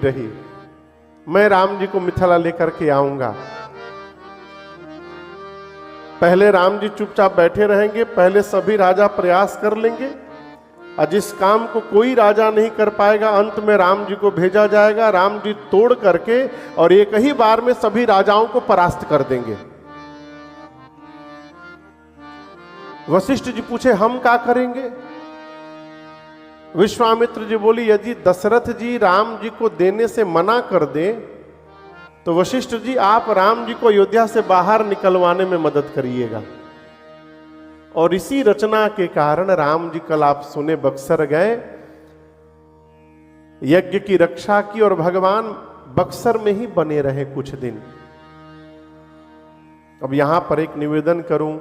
रही, मैं राम जी को मिथिला लेकर के आऊंगा। पहले राम जी चुपचाप बैठे रहेंगे, पहले सभी राजा प्रयास कर लेंगे, और जिस काम को कोई राजा नहीं कर पाएगा अंत में राम जी को भेजा जाएगा। राम जी तोड़ करके और एक ही बार में सभी राजाओं को परास्त कर देंगे। वशिष्ठ जी पूछे हम क्या करेंगे? विश्वामित्र जी बोली यदि दशरथ जी राम जी को देने से मना कर दें तो वशिष्ठ जी आप राम जी को अयोध्या से बाहर निकलवाने में मदद करिएगा। और इसी रचना के कारण राम जी कल आप सुने बक्सर गए, यज्ञ की रक्षा की और भगवान बक्सर में ही बने रहे कुछ दिन। अब यहां पर एक निवेदन करूं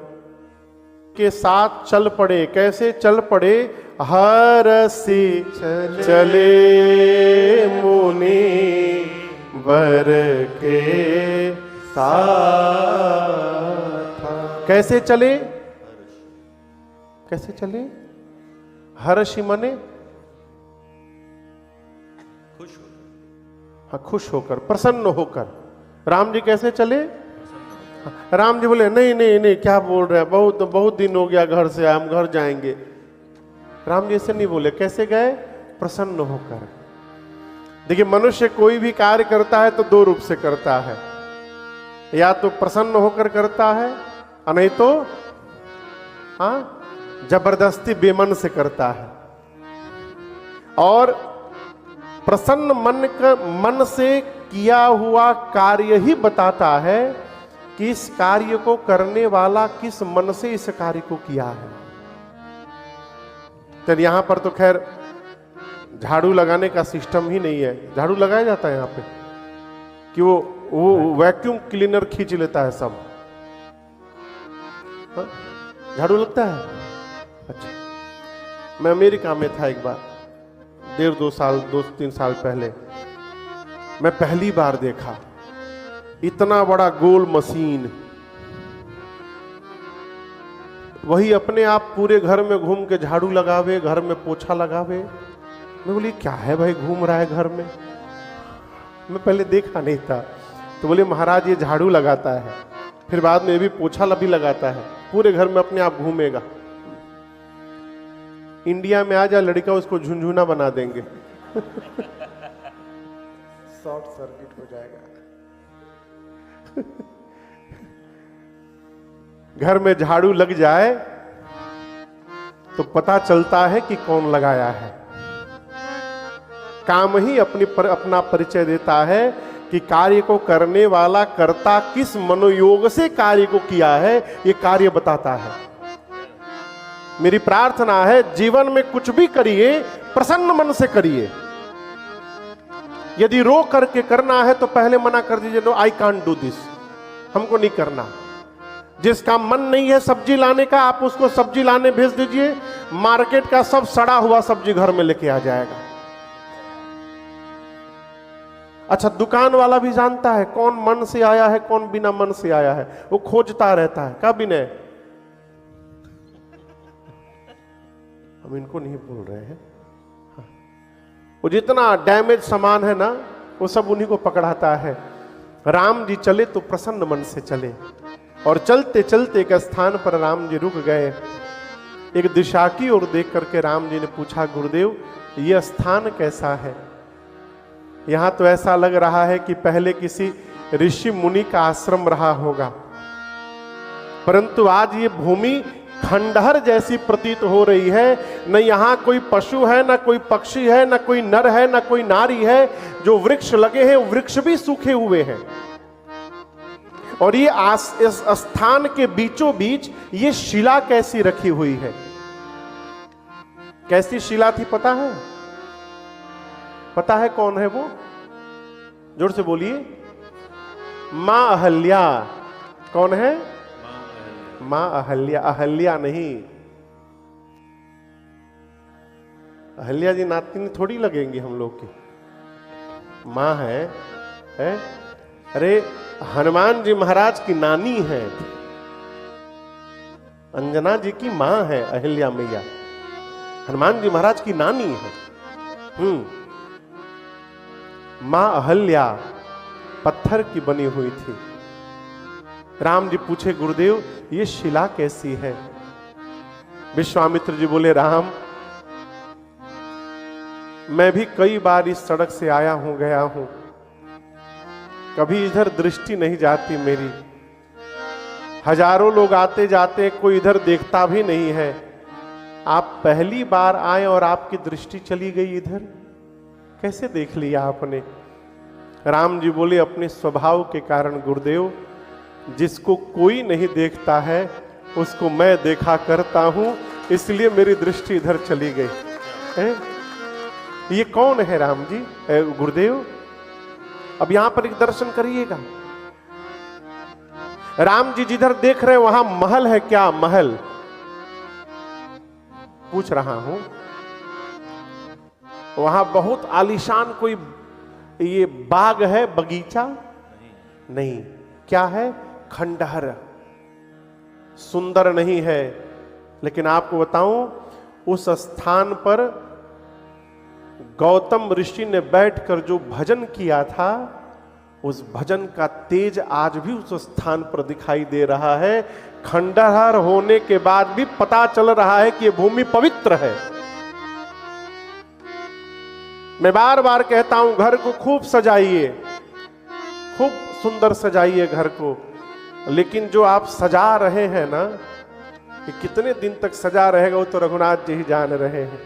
के साथ चल पड़े। कैसे चल पड़े? हरसी चले मुनि वर के साथ। कैसे चले? कैसे चले? हर्षि मने खुश होकर, हाँ खुश होकर, प्रसन्न होकर। राम जी कैसे चले? राम जी बोले नहीं नहीं नहीं क्या बोल रहे हैं, बहुत बहुत दिन हो गया घर से, हम घर जाएंगे। राम जी ऐसे नहीं बोले। कैसे गए? प्रसन्न होकर। देखिए मनुष्य कोई भी कार्य करता है तो दो रूप से करता है, या तो प्रसन्न होकर करता है और नहीं तो हाँ जबरदस्ती बेमन से करता है। और प्रसन्न मन से किया हुआ कार्य ही बताता है कि इस कार्य को करने वाला किस मन से इस कार्य को किया है। तो यहां पर तो खैर झाड़ू लगाने का सिस्टम ही नहीं है। झाड़ू लगाया जाता है यहां पे कि वो वैक्यूम क्लीनर खींच लेता है सब। हाँ? झाड़ू लगता है? अच्छा, मैं अमेरिका में था एक बार, 2-3 साल पहले। मैं पहली बार देखा इतना बड़ा गोल मशीन। वही अपने आप पूरे घर में घूम के झाड़ू लगावे, घर में पोछा लगावे। मैं बोली क्या है भाई घूम रहा है घर में? मैं पहले देखा नहीं था। तो बोले महाराज ये झाड़ू लगाता है, फिर बाद में ये भी पोछा भी लगाता है, पूरे घर में अपने आप घूमेगा। इंडिया में आ जाए लड़का उसको झुनझुना बना देंगे। शॉर्ट सर्किट हो जाएगा। घर में झाड़ू लग जाए तो पता चलता है कि कौन लगाया है। काम ही अपना परिचय देता है कि कार्य को करने वाला कर्ता किस मनोयोग से कार्य को किया है, ये कार्य बताता है। मेरी प्रार्थना है जीवन में कुछ भी करिए प्रसन्न मन से करिए। यदि रो करके करना है तो पहले मना कर दीजिए, no I can't do this, हमको नहीं करना। जिसका मन नहीं है सब्जी लाने का, आप उसको सब्जी लाने भेज दीजिए, मार्केट का सब सड़ा हुआ सब्जी घर में लेके आ जाएगा। अच्छा, दुकान वाला भी जानता है कौन मन से आया है कौन बिना मन से आया है, वो खोजता रहता है। क्या बिना? हम इनको नहीं बोल रहे हैं। हाँ। वो जितना डैमेज सामान है ना वो सब उन्हीं को पकड़ाता है। राम जी चले तो प्रसन्न मन से चले, और चलते चलते एक स्थान पर राम जी रुक गए। एक दिशा की ओर देख करके राम जी ने पूछा, गुरुदेव ये स्थान कैसा है? यहां तो ऐसा लग रहा है कि पहले किसी ऋषि मुनि का आश्रम रहा होगा, परंतु आज ये भूमि खंडहर जैसी प्रतीत हो रही है। न यहाँ कोई पशु है, न कोई पक्षी है, न कोई नर है, न कोई नारी है। जो वृक्ष लगे हैं वृक्ष भी सूखे हुए हैं। और ये इस स्थान के बीचों बीच ये शिला कैसी रखी हुई है? कैसी शिला थी पता है? पता है कौन है वो? जोर से बोलिए। मां अहल्या। कौन है? मां अहल्या। अहल्या नहीं, अहल्या जी नातिन थोड़ी लगेंगी हम लोग की। मां है? अरे हनुमान जी महाराज की नानी है, अंजना जी की मां है अहिल्या मैया, हनुमान जी महाराज की नानी है। मां अहल्या पत्थर की बनी हुई थी। राम जी पूछे गुरुदेव ये शिला कैसी है? विश्वामित्र जी बोले राम मैं भी कई बार इस सड़क से आया हूं गया हूं, कभी इधर दृष्टि नहीं जाती मेरी। हजारों लोग आते जाते कोई इधर देखता भी नहीं है। आप पहली बार आए और आपकी दृष्टि चली गई इधर, कैसे देख लिया आपने? राम जी बोले अपने स्वभाव के कारण गुरुदेव, जिसको कोई नहीं देखता है उसको मैं देखा करता हूं, इसलिए मेरी दृष्टि इधर चली गई है? ये कौन है राम जी? गुरुदेव अब यहां पर एक दर्शन करिएगा। राम जी जिधर देख रहे हैं वहां महल है क्या? महल पूछ रहा हूं। वहां बहुत आलीशान कोई ये बाग है, बगीचा नहीं। क्या है? खंडहर। सुंदर नहीं है, लेकिन आपको बताऊं उस स्थान पर गौतम ऋषि ने बैठकर जो भजन किया था, उस भजन का तेज आज भी उस स्थान पर दिखाई दे रहा है। खंडहर होने के बाद भी पता चल रहा है कि यह भूमि पवित्र है। मैं बार बार कहता हूं घर को खूब सजाइए, खूब सुंदर सजाइए घर को, लेकिन जो आप सजा रहे हैं ना, कि कितने दिन तक सजा रहेगा वो तो रघुनाथ जी ही जान रहे हैं।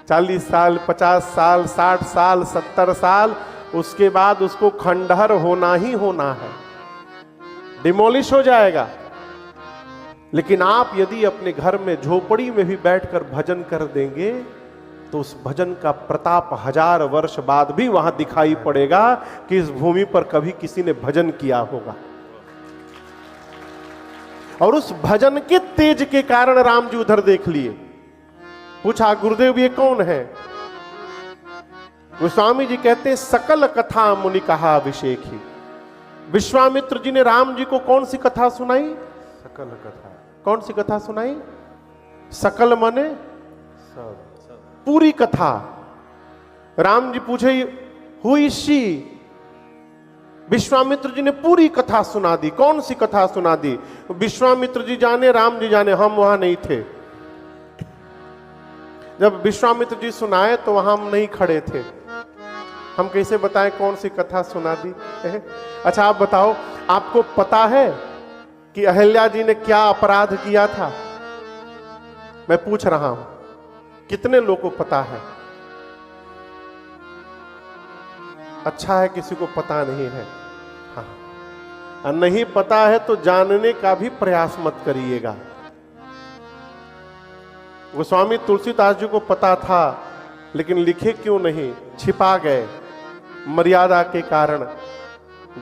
40 साल, 50 साल, 60 साल, 70 साल, उसके बाद उसको खंडहर होना ही होना है, डिमोलिश हो जाएगा। लेकिन आप यदि अपने घर में झोपड़ी में भी बैठकर भजन कर देंगे तो उस भजन का प्रताप 1000 वर्ष बाद भी वहां दिखाई पड़ेगा कि इस भूमि पर कभी किसी ने भजन किया होगा। और उस भजन के तेज के कारण राम जी उधर देख लिए। पूछा गुरुदेव ये कौन है? गोस्वामी जी कहते हैं सकल कथा मुनि कहा अभिषेक ही। विश्वामित्र जी ने राम जी को कौन सी कथा सुनाई? सकल कथा। कौन सी कथा सुनाई? सकल माने सब, पूरी कथा। राम जी पूछे who is she? Vishwamitra ji ने पूरी कथा सुना दी। कौन सी कथा सुना दी? विश्वामित्र जी जाने, राम जी जाने, हम वहां नहीं थे। जब विश्वामित्र जी सुनाए तो वहां हम नहीं खड़े थे, हम कैसे बताएं कौन सी कथा सुना दी? अच्छा आप बताओ, आपको पता है कि अहल्या जी ने क्या अपराध किया था? मैं पूछ रहा हूं, कितने लोगों को पता है? अच्छा है किसी को पता नहीं है। हाँ, नहीं पता है तो जानने का भी प्रयास मत करिएगा। गोस्वामी तुलसीदास जी को पता था, लेकिन लिखे क्यों नहीं? छिपा गए मर्यादा के कारण।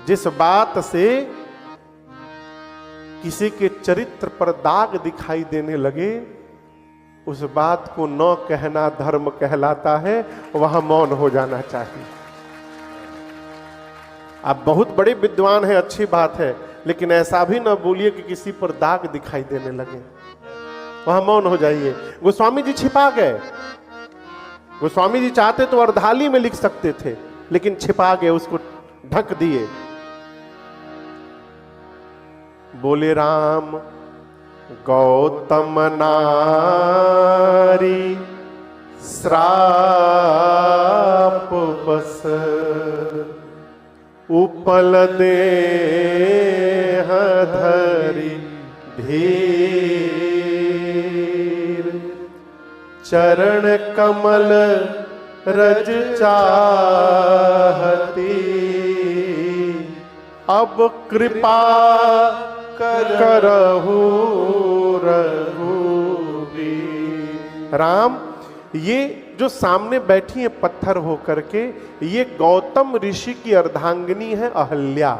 जिस बात से किसी के चरित्र पर दाग दिखाई देने लगे, उस बात को न कहना धर्म कहलाता है, वहां मौन हो जाना चाहिए। आप बहुत बड़े विद्वान हैं, अच्छी बात है, लेकिन ऐसा भी ना बोलिए कि किसी पर दाग दिखाई देने लगे, वहां मौन हो जाइए। गोस्वामी जी छिपा गए। गोस्वामी जी चाहते तो अर्धाली में लिख सकते थे, लेकिन छिपा गए, उसको ढक दिए। बोले राम गौतम नारी श्राप बस, उपल देह धरि धीर, चरण कमल रज चाहती, अब कृपा करहु रघुवीर। राम, ये जो सामने बैठी है पत्थर होकर के, ये गौतम ऋषि की अर्धांगिनी है अहल्या।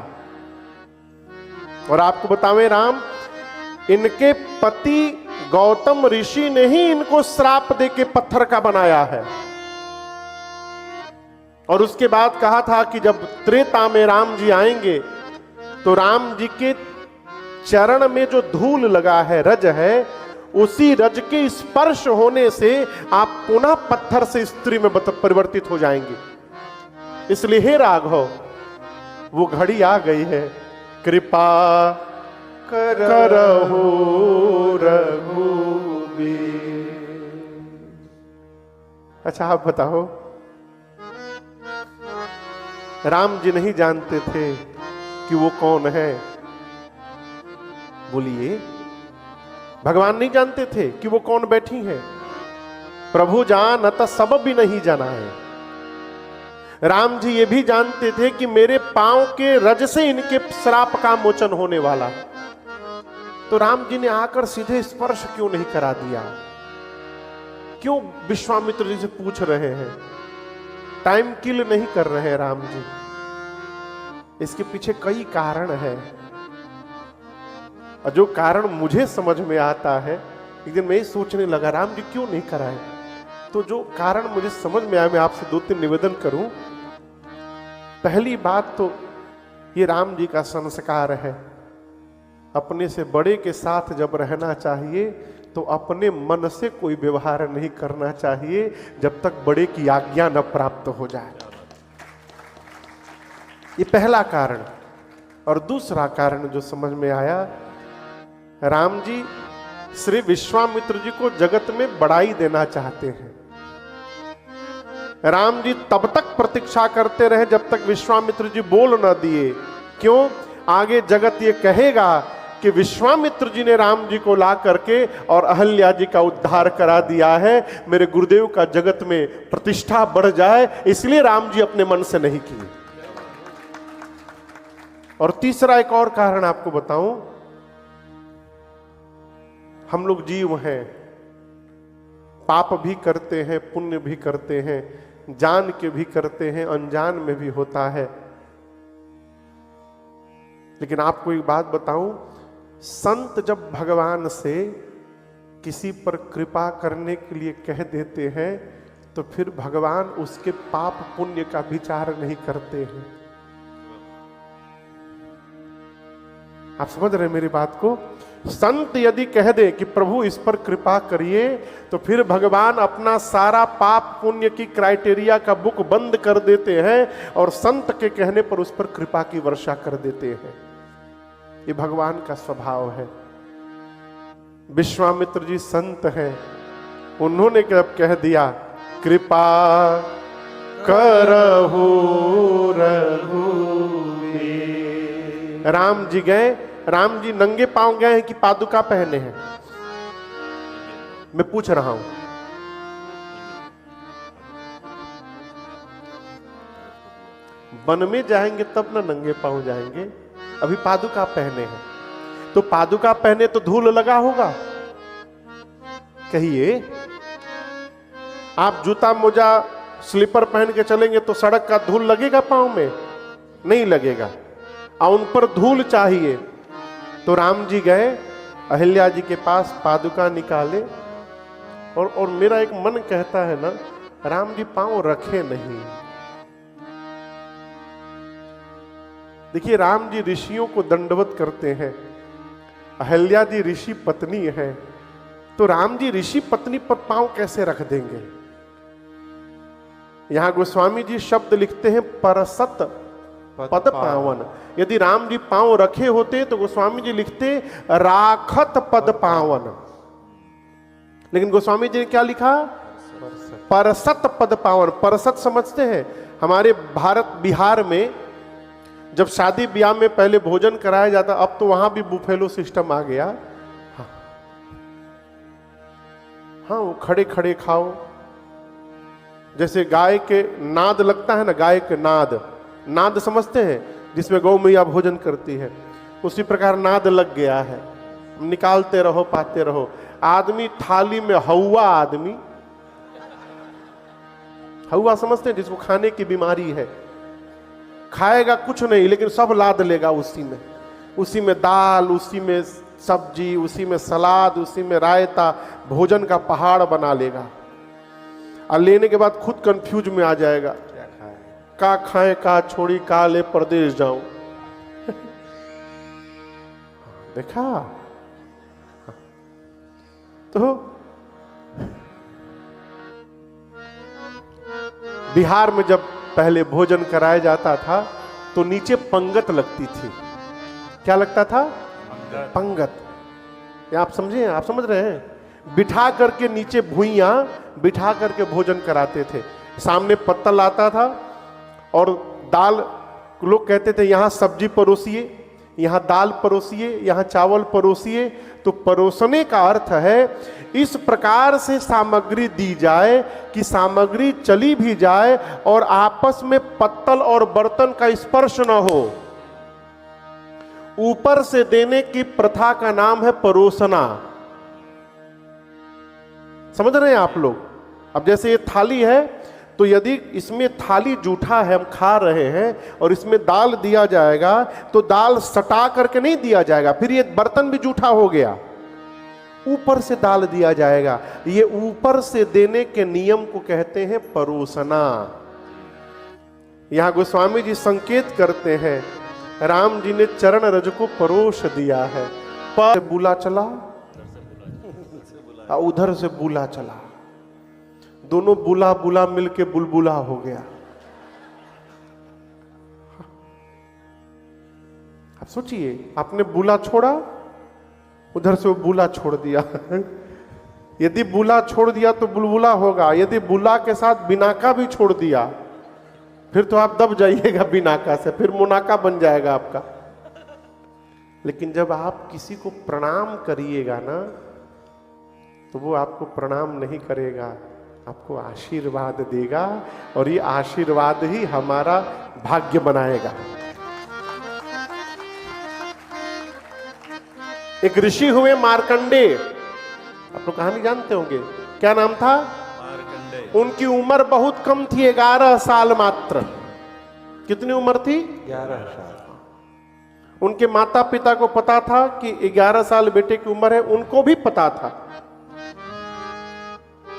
और आपको बतावें राम, इनके पति गौतम ऋषि ने ही इनको श्राप देके पत्थर का बनाया है। और उसके बाद कहा था कि जब त्रेता में राम जी आएंगे तो राम जी के चरण में जो धूल लगा है, रज है, उसी रज के स्पर्श होने से आप पुनः पत्थर से स्त्री में परिवर्तित हो जाएंगे। इसलिए हे राघव, वो घड़ी आ गई है, कृपा करहु रघुबीर। अच्छा आप बताओ, राम जी नहीं जानते थे कि वो कौन है? बोलिए, भगवान नहीं जानते थे कि वो कौन बैठी हैं? प्रभु जानत सब भी नहीं जाना है। राम जी ये भी जानते थे कि मेरे पांव के रज से इनके श्राप का मोचन होने वाला। तो राम जी ने आकर सीधे स्पर्श क्यों नहीं करा दिया? क्यों विश्वामित्र जी से पूछ रहे हैं? टाइम किल नहीं कर रहे हैं राम जी। इसके पीछे कई कारण है, और जो कारण मुझे समझ में आता है, एक दिन मैं ही सोचने लगा राम जी क्यों नहीं कराए। तो जो कारण मुझे समझ में आया, मैं आपसे 2-3 निवेदन करूं। पहली बात तो ये राम जी का संस्कार है, अपने से बड़े के साथ जब रहना चाहिए तो अपने मन से कोई व्यवहार नहीं करना चाहिए जब तक बड़े की आज्ञा न प्राप्त हो जाए। ये पहला कारण। और दूसरा कारण जो समझ में आया, राम जी श्री विश्वामित्र जी को जगत में बड़ाई देना चाहते हैं। राम जी तब तक प्रतीक्षा करते रहे जब तक विश्वामित्र जी बोल न दिए। क्यों? आगे जगत ये कहेगा कि विश्वामित्र जी ने राम जी को ला करके और अहल्या जी का उद्धार करा दिया है। मेरे गुरुदेव का जगत में प्रतिष्ठा बढ़ जाए, इसलिए राम जी अपने मन से नहीं किए। और तीसरा एक और कारण आपको बताऊं, हम लोग जीव हैं, पाप भी करते हैं, पुण्य भी करते हैं, जान के भी करते हैं, अनजान में भी होता है। लेकिन आपको एक बात बताऊं, संत जब भगवान से किसी पर कृपा करने के लिए कह देते हैं तो फिर भगवान उसके पाप पुण्य का विचार नहीं करते हैं। आप समझ रहे हैं मेरी बात को? संत यदि कह दे कि प्रभु इस पर कृपा करिए, तो फिर भगवान अपना सारा पाप पुण्य की क्राइटेरिया का बुक बंद कर देते हैं और संत के कहने पर उस पर कृपा की वर्षा कर देते हैं। ये भगवान का स्वभाव है। विश्वामित्र जी संत हैं, उन्होंने जब कह दिया कृपा करहु रघुबीर, राम जी गए। राम जी नंगे पांव गए हैं कि पादुका पहने हैं? मैं पूछ रहा हूं। वन में जाएंगे तब ना नंगे पांव जाएंगे, अभी पादुका पहने हैं। तो पादुका पहने तो धूल लगा होगा। कहिए, आप जूता मोजा स्लीपर पहन के चलेंगे तो सड़क का धूल लगेगा पांव में? नहीं लगेगा। और उन पर धूल चाहिए। तो राम जी गए, अहिल्या जी के पास पादुका निकाले, और मेरा एक मन कहता है ना, राम जी पांव रखे नहीं। देखिए, राम जी ऋषियों को दंडवत करते हैं, अहिल्या जी ऋषि पत्नी है, तो राम जी ऋषि पत्नी पर पांव कैसे रख देंगे? यहां गोस्वामी जी शब्द लिखते हैं परसत पद पावन। यदि राम जी पांव रखे होते तो गोस्वामी जी लिखते राखत पद पावन। लेकिन गोस्वामी जी ने क्या लिखा? परसत पद पावन। परसत समझते हैं? हमारे भारत बिहार में जब शादी ब्याह में पहले भोजन कराया जाता, अब तो वहां भी बुफेलो सिस्टम आ गया। हाँ, वो खड़े खड़े खाओ। जैसे गाय के नाद लगता है ना, गाय के नाद, नाद समझते हैं, जिसमें गौ मैया भोजन करती है, उसी प्रकार नाद लग गया है। निकालते रहो, पाते रहो। आदमी थाली में हौवा, आदमी हौवा समझते हैं, जिसको खाने की बीमारी है, खाएगा कुछ नहीं लेकिन सब लाद लेगा उसी में दाल, उसी में सब्जी, उसी में सलाद, उसी में रायता, भोजन का पहाड़ बना लेगा। और लेने के बाद खुद कंफ्यूज में आ जाएगा, का खाएं का छोड़ी, का ले परदेश जाऊं। देखा? तो बिहार में जब पहले भोजन कराया जाता था तो नीचे पंगत लगती थी। क्या लगता था? पंगत। ये आप समझे, आप समझ रहे हैं? बिठा करके नीचे भुइयां बिठा करके भोजन कराते थे। सामने पत्तल आता था और दाल, लोग कहते थे यहां सब्जी परोसिए, यहां दाल परोसिए, यहां चावल परोसिए। तो परोसने का अर्थ है इस प्रकार से सामग्री दी जाए कि सामग्री चली भी जाए और आपस में पत्तल और बर्तन का स्पर्श न हो। ऊपर से देने की प्रथा का नाम है परोसना। समझ रहे हैं आप लोग? अब जैसे ये थाली है तो यदि इसमें थाली जूठा है, हम खा रहे हैं और इसमें दाल दिया जाएगा तो दाल सटा करके नहीं दिया जाएगा, फिर ये बर्तन भी जूठा हो गया। ऊपर से दाल दिया जाएगा। ये ऊपर से देने के नियम को कहते हैं परोसना। यहां गोस्वामी जी संकेत करते हैं, राम जी ने चरण रज को परोस दिया है। पर बुला चला, उधर से बुला चला, दोनों बुला बुला मिलके बुलबुला हो गया। आप सोचिए, आपने बुला छोड़ा, उधर से वो बुला छोड़ दिया। यदि बुला छोड़ दिया तो बुलबुला होगा, यदि बुला के साथ बिनाका भी छोड़ दिया फिर तो आप दब जाइएगा बिनाका से, फिर मुनाका बन जाएगा आपका। लेकिन जब आप किसी को प्रणाम करिएगा ना तो वो आपको प्रणाम नहीं करेगा, आपको आशीर्वाद देगा और ये आशीर्वाद ही हमारा भाग्य बनाएगा। एक ऋषि हुए मार्कंडे, आप लोग कहानी जानते होंगे, क्या नाम था? मार्कंडेय। उनकी उम्र बहुत कम थी, 11 साल मात्र। कितनी उम्र थी? 11 साल। उनके माता पिता को पता था कि 11 साल बेटे की उम्र है, उनको भी पता था।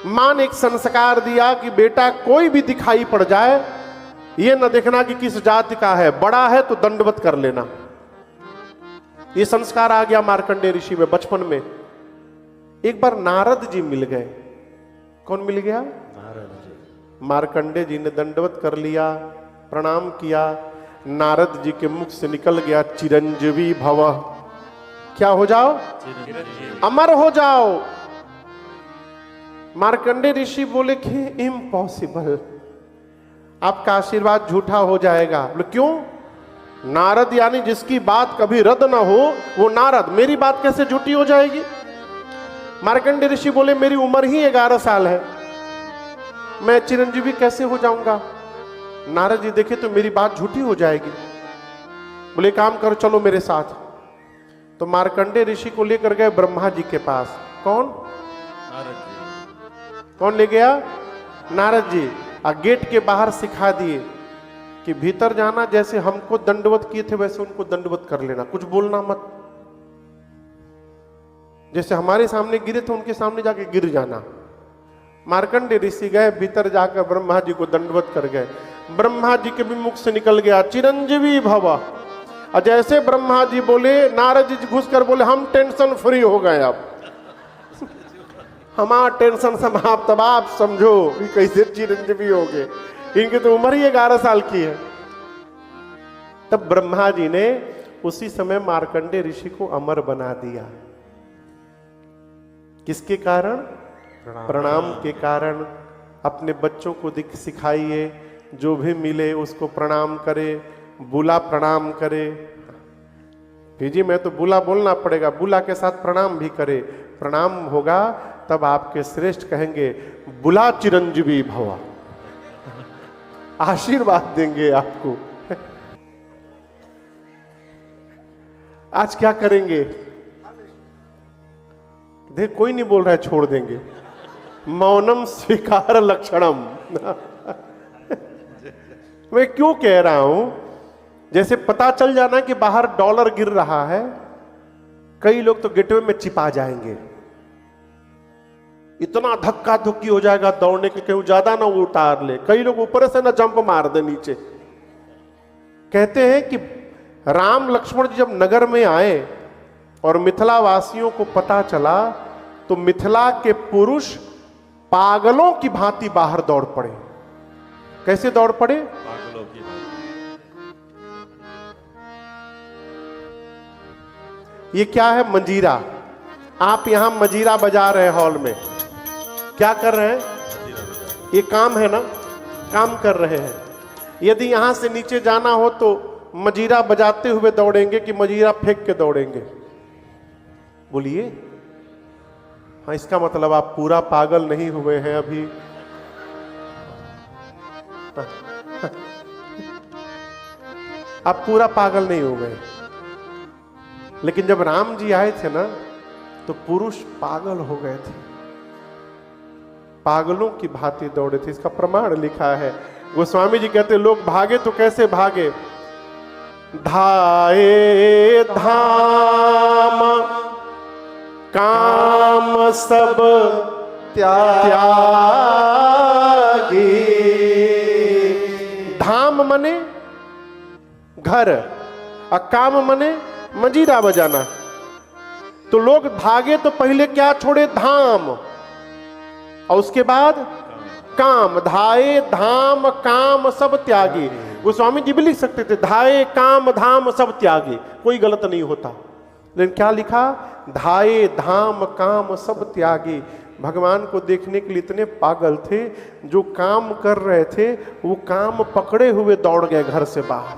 मां ने एक संस्कार दिया कि बेटा कोई भी दिखाई पड़ जाए, ये न देखना कि किस जाति का है, बड़ा है तो दंडवत कर लेना। ये संस्कार आ गया मार्कंडेय ऋषि में बचपन में। एक बार नारद जी मिल गए। कौन मिल गया? नारद जी। मार्कंडेय जी ने दंडवत कर लिया, प्रणाम किया। नारद जी के मुख से निकल गया, चिरंजीवी भव। क्या हो जाओ? अमर हो जाओ। मार्कंडेय ऋषि बोले कि इम्पॉसिबल, आपका आशीर्वाद झूठा हो जाएगा। बोले क्यों? नारद यानी जिसकी बात कभी रद्द ना हो वो नारद, मेरी बात कैसे झूठी हो जाएगी? मार्कंडेय ऋषि बोले मेरी उम्र ही 11 साल है, मैं चिरंजीवी कैसे हो जाऊंगा? नारद जी देखे तो मेरी बात झूठी हो जाएगी। बोले काम करो, चलो मेरे साथ। तो मार्कंडेय ऋषि को लेकर गए ब्रह्मा जी के पास। कौन? नारद जी। कौन ले गया? नारद जी। गेट के बाहर सिखा दिए कि भीतर जाना, जैसे हमको दंडवत किए थे वैसे उनको दंडवत कर लेना, कुछ बोलना मत। जैसे हमारे सामने गिरे थे उनके सामने जाके गिर जाना। मार्कंडेय ऋषि गए, भीतर जाकर ब्रह्मा जी को दंडवत कर गए। ब्रह्मा जी के भी मुख से निकल गया, चिरंजीवी भव। और जैसे ब्रह्मा जी बोले, नारद जी घुस कर बोले हम टेंशन फ्री हो गए। अब हमारा टेंशन समाप्त। अब आप समझो कि कैसे चिरंजीवी हो गए, इनकी तो उम्र ही 11 साल की है। तब ब्रह्मा जी ने उसी समय मार्कंडेय ऋषि को अमर बना दिया। किसके कारण? प्रणाम के कारण। अपने बच्चों को सिखाइए, जो भी मिले उसको प्रणाम करे, बुला प्रणाम करे। जी मैं तो बुला बोलना पड़ेगा, बुला के साथ प्रणाम भी करे। प्रणाम होगा तब आपके श्रेष्ठ कहेंगे बुला चिरंजीवी भवा, आशीर्वाद देंगे आपको। आज क्या करेंगे? देख कोई नहीं बोल रहा है, छोड़ देंगे। मौनम स्वीकार लक्षणम। मैं क्यों कह रहा हूं, जैसे पता चल जाना कि बाहर डॉलर गिर रहा है, कई लोग तो गेटवे में छिपा जाएंगे। इतना धक्का धुक्की हो जाएगा दौड़ने के, कहीं ज्यादा ना उतार ले। कई लोग ऊपर से ना जंप मार दे नीचे। कहते हैं कि राम लक्ष्मण जी जब नगर में आए और मिथिला वासियों को पता चला तो मिथिला के पुरुष पागलों की भांति बाहर दौड़ पड़े। कैसे दौड़ पड़े? पागलों की भांति। ये क्या है? मंजीरा। आप यहां मंजीरा बजा रहे हैं हॉल में, क्या कर रहे हैं? ये काम है ना, काम कर रहे हैं। यदि यहां से नीचे जाना हो तो मंजीरा बजाते हुए दौड़ेंगे कि मंजीरा फेंक के दौड़ेंगे? बोलिए। हाँ, इसका मतलब आप पूरा पागल नहीं हुए हैं अभी। आप पूरा पागल नहीं हो गए। लेकिन जब राम जी आए थे ना तो पुरुष पागल हो गए थे, पागलों की भांति दौड़े थे। इसका प्रमाण लिखा है। गोस्वामी जी कहते लोग भागे तो कैसे भागे? धाये धाम काम सब त्यागी। धाम मने घर और काम मने मंजीरा बजाना। तो लोग भागे तो पहले क्या छोड़े? धाम, और उसके बाद काम। धाये धाम काम सब त्यागी। गोस्वामी जी भी लिख सकते थे धाये काम धाम सब त्यागी, कोई गलत नहीं होता। लेकिन क्या लिखा? धाये धाम काम सब त्यागी। भगवान को देखने के लिए इतने पागल थे, जो काम कर रहे थे वो काम पकड़े हुए दौड़ गए घर से बाहर।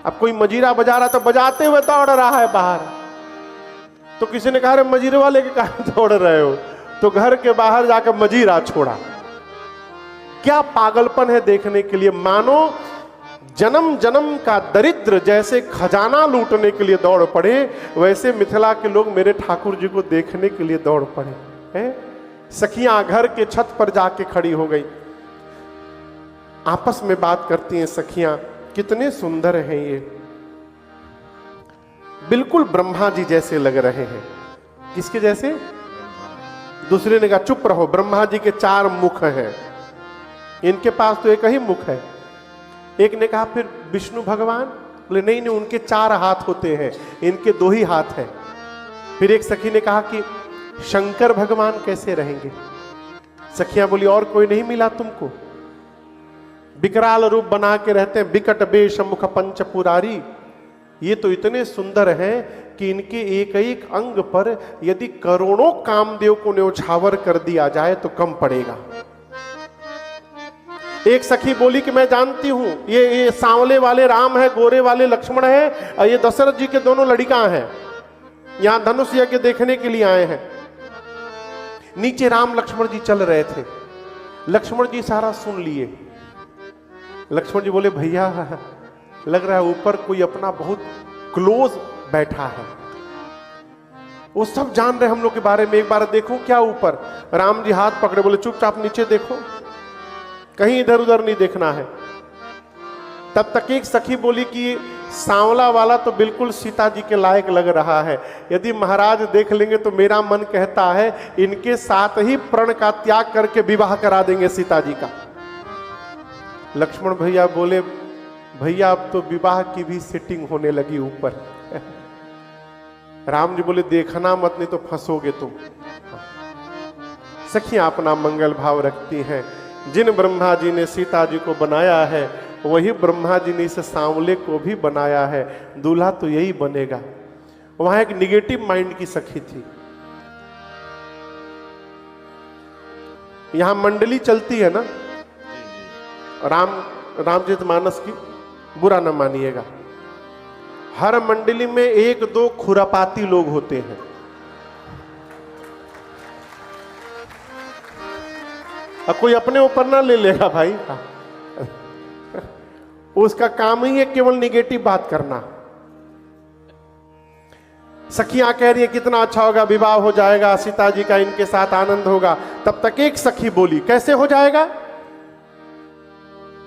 अब कोई मजीरा बजा रहा तो बजाते हुए दौड़ रहा है बाहर। तो किसी ने कहा अरे मजीरे वाले के कहां दौड़ रहे हो? तो घर के बाहर जाकर मजीरा छोड़ा। क्या पागलपन है देखने के लिए। मानो जन्म जन्म का दरिद्र जैसे खजाना लूटने के लिए दौड़ पड़े, वैसे मिथिला के लोग मेरे ठाकुर जी को देखने के लिए दौड़ पड़े हैं। सखियां घर के छत पर जाके खड़ी हो गई, आपस में बात करती हैं सखियां, कितने सुंदर हैं ये, बिल्कुल ब्रह्मा जी जैसे लग रहे हैं। किसके जैसे? दूसरे ने कहा चुप रहो, ब्रह्मा जी के 4 मुख हैं, इनके पास तो एक ही मुख है। एक ने कहा फिर विष्णु भगवान? बोले नहीं नहीं, उनके 4 हाथ होते हैं, इनके 2 ही हाथ हैं। फिर एक सखी ने कहा कि शंकर भगवान कैसे रहेंगे? सखियां बोली और कोई नहीं मिला तुमको? विकराल रूप बना के रहते हैं, बिकट बेश मुख पंच पुरारी। ये तो इतने सुंदर हैं कि इनके एक एक अंग पर यदि करोड़ों कामदेव को न्यौछावर कर दिया जाए तो कम पड़ेगा। एक सखी बोली कि मैं जानती हूं ये सांवले वाले राम है, गोरे वाले लक्ष्मण है, और ये दशरथ जी के दोनों लड़िका हैं, यहां धनुष यज्ञ देखने के लिए आए हैं। नीचे राम लक्ष्मण जी चल रहे थे, लक्ष्मण जी सारा सुन लिए। लक्ष्मण जी बोले भैया लग रहा है ऊपर कोई अपना बहुत क्लोज बैठा है, वो सब जान रहे हम लोग के बारे में, एक बार देखो क्या ऊपर। राम जी हाथ पकड़े बोले चुपचाप नीचे देखो, कहीं इधर उधर नहीं देखना है। तब तक एक सखी बोली कि सांवला वाला तो बिल्कुल सीता जी के लायक लग रहा है, यदि महाराज देख लेंगे तो मेरा मन कहता है इनके साथ ही प्रण का त्याग करके विवाह करा देंगे सीता जी का। लक्ष्मण भैया बोले भैया अब तो विवाह की भी सेटिंग होने लगी ऊपर। राम जी बोले देखना मत नहीं तो फंसोगे तुम। सखियां अपना मंगल भाव रखती हैं। जिन ब्रह्मा जी ने सीता जी को बनाया है वही ब्रह्मा जी ने इस सांवले को भी बनाया है, दूल्हा तो यही बनेगा। वहां एक निगेटिव माइंड की सखी थी। यहां मंडली चलती है ना रामचरितमानस की, बुरा न मानिएगा। हर मंडली में 1-2 खुरापाती लोग होते हैं। अब कोई अपने ऊपर ना ले लेगा भाई, उसका काम ही है केवल निगेटिव बात करना। सखियां कह रही है कितना अच्छा होगा, विवाह हो जाएगा, सीता जी का इनके साथ आनंद होगा। तब तक एक सखी बोली कैसे हो जाएगा?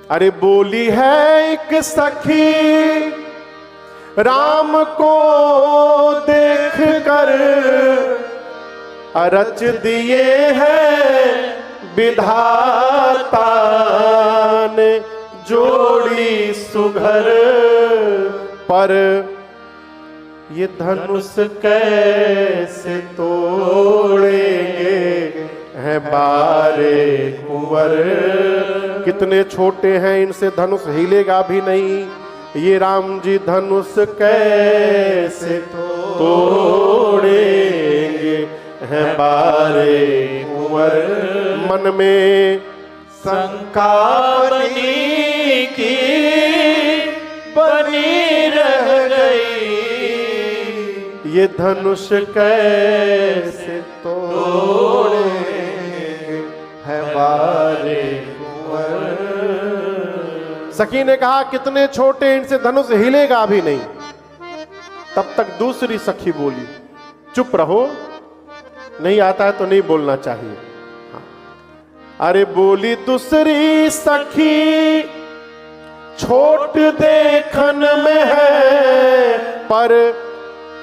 अरे बोली है एक सखी राम को देख कर रच दिए हैं विधाता ने जोड़ी सुघर, पर ये धनुष कैसे तोड़ेंगे हैं बारे कुंवर कितने छोटे हैं, इनसे धनुष हिलेगा भी नहीं। ये राम जी धनुष कैसे तोड़ेंगे, हैं बारे कुंवर मन में शंका बनी की बनी रह गई, ये धनुष कैसे तोड़ेंगे, है बारे कुंवर। सखी ने कहा कितने छोटे, इनसे धनुष हिलेगा भी नहीं। तब तक दूसरी सखी बोली, चुप रहो, नहीं आता है तो नहीं बोलना चाहिए। हाँ। अरे बोली दूसरी सखी, छोट देखन में है पर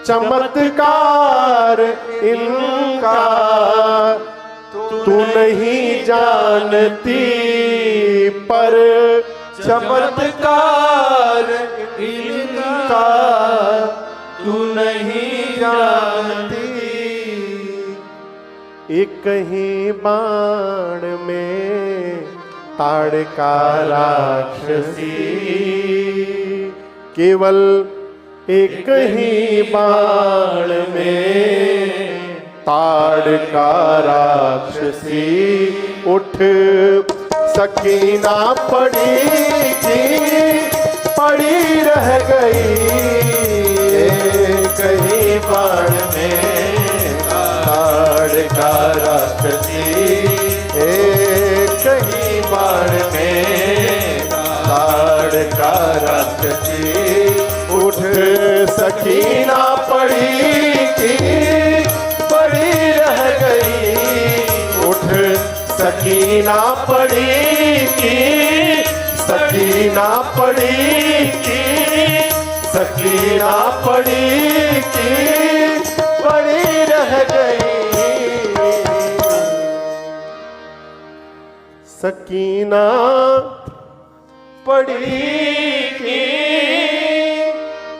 चमत्कार इनका, तू नहीं जानती पर चमत्कार इनका, तू नहीं जानती। एक ही बाण में ताड़का राक्षसी, केवल एक ही बाण में ताड़का राक्षसी। उठ सकीना पड़ी थी, पड़ी रह गई, एक ही बाण में ताड़का राक्षसी, एक ही बाण में ताड़का राक्षसी। उठ सकीना पड़ी थी, पड़ी रह गई, उठ सकीना पड़ी की, सकीना पड़ी की, सकीना पड़ी की, पड़ी रह गई। सकीना पड़ी की,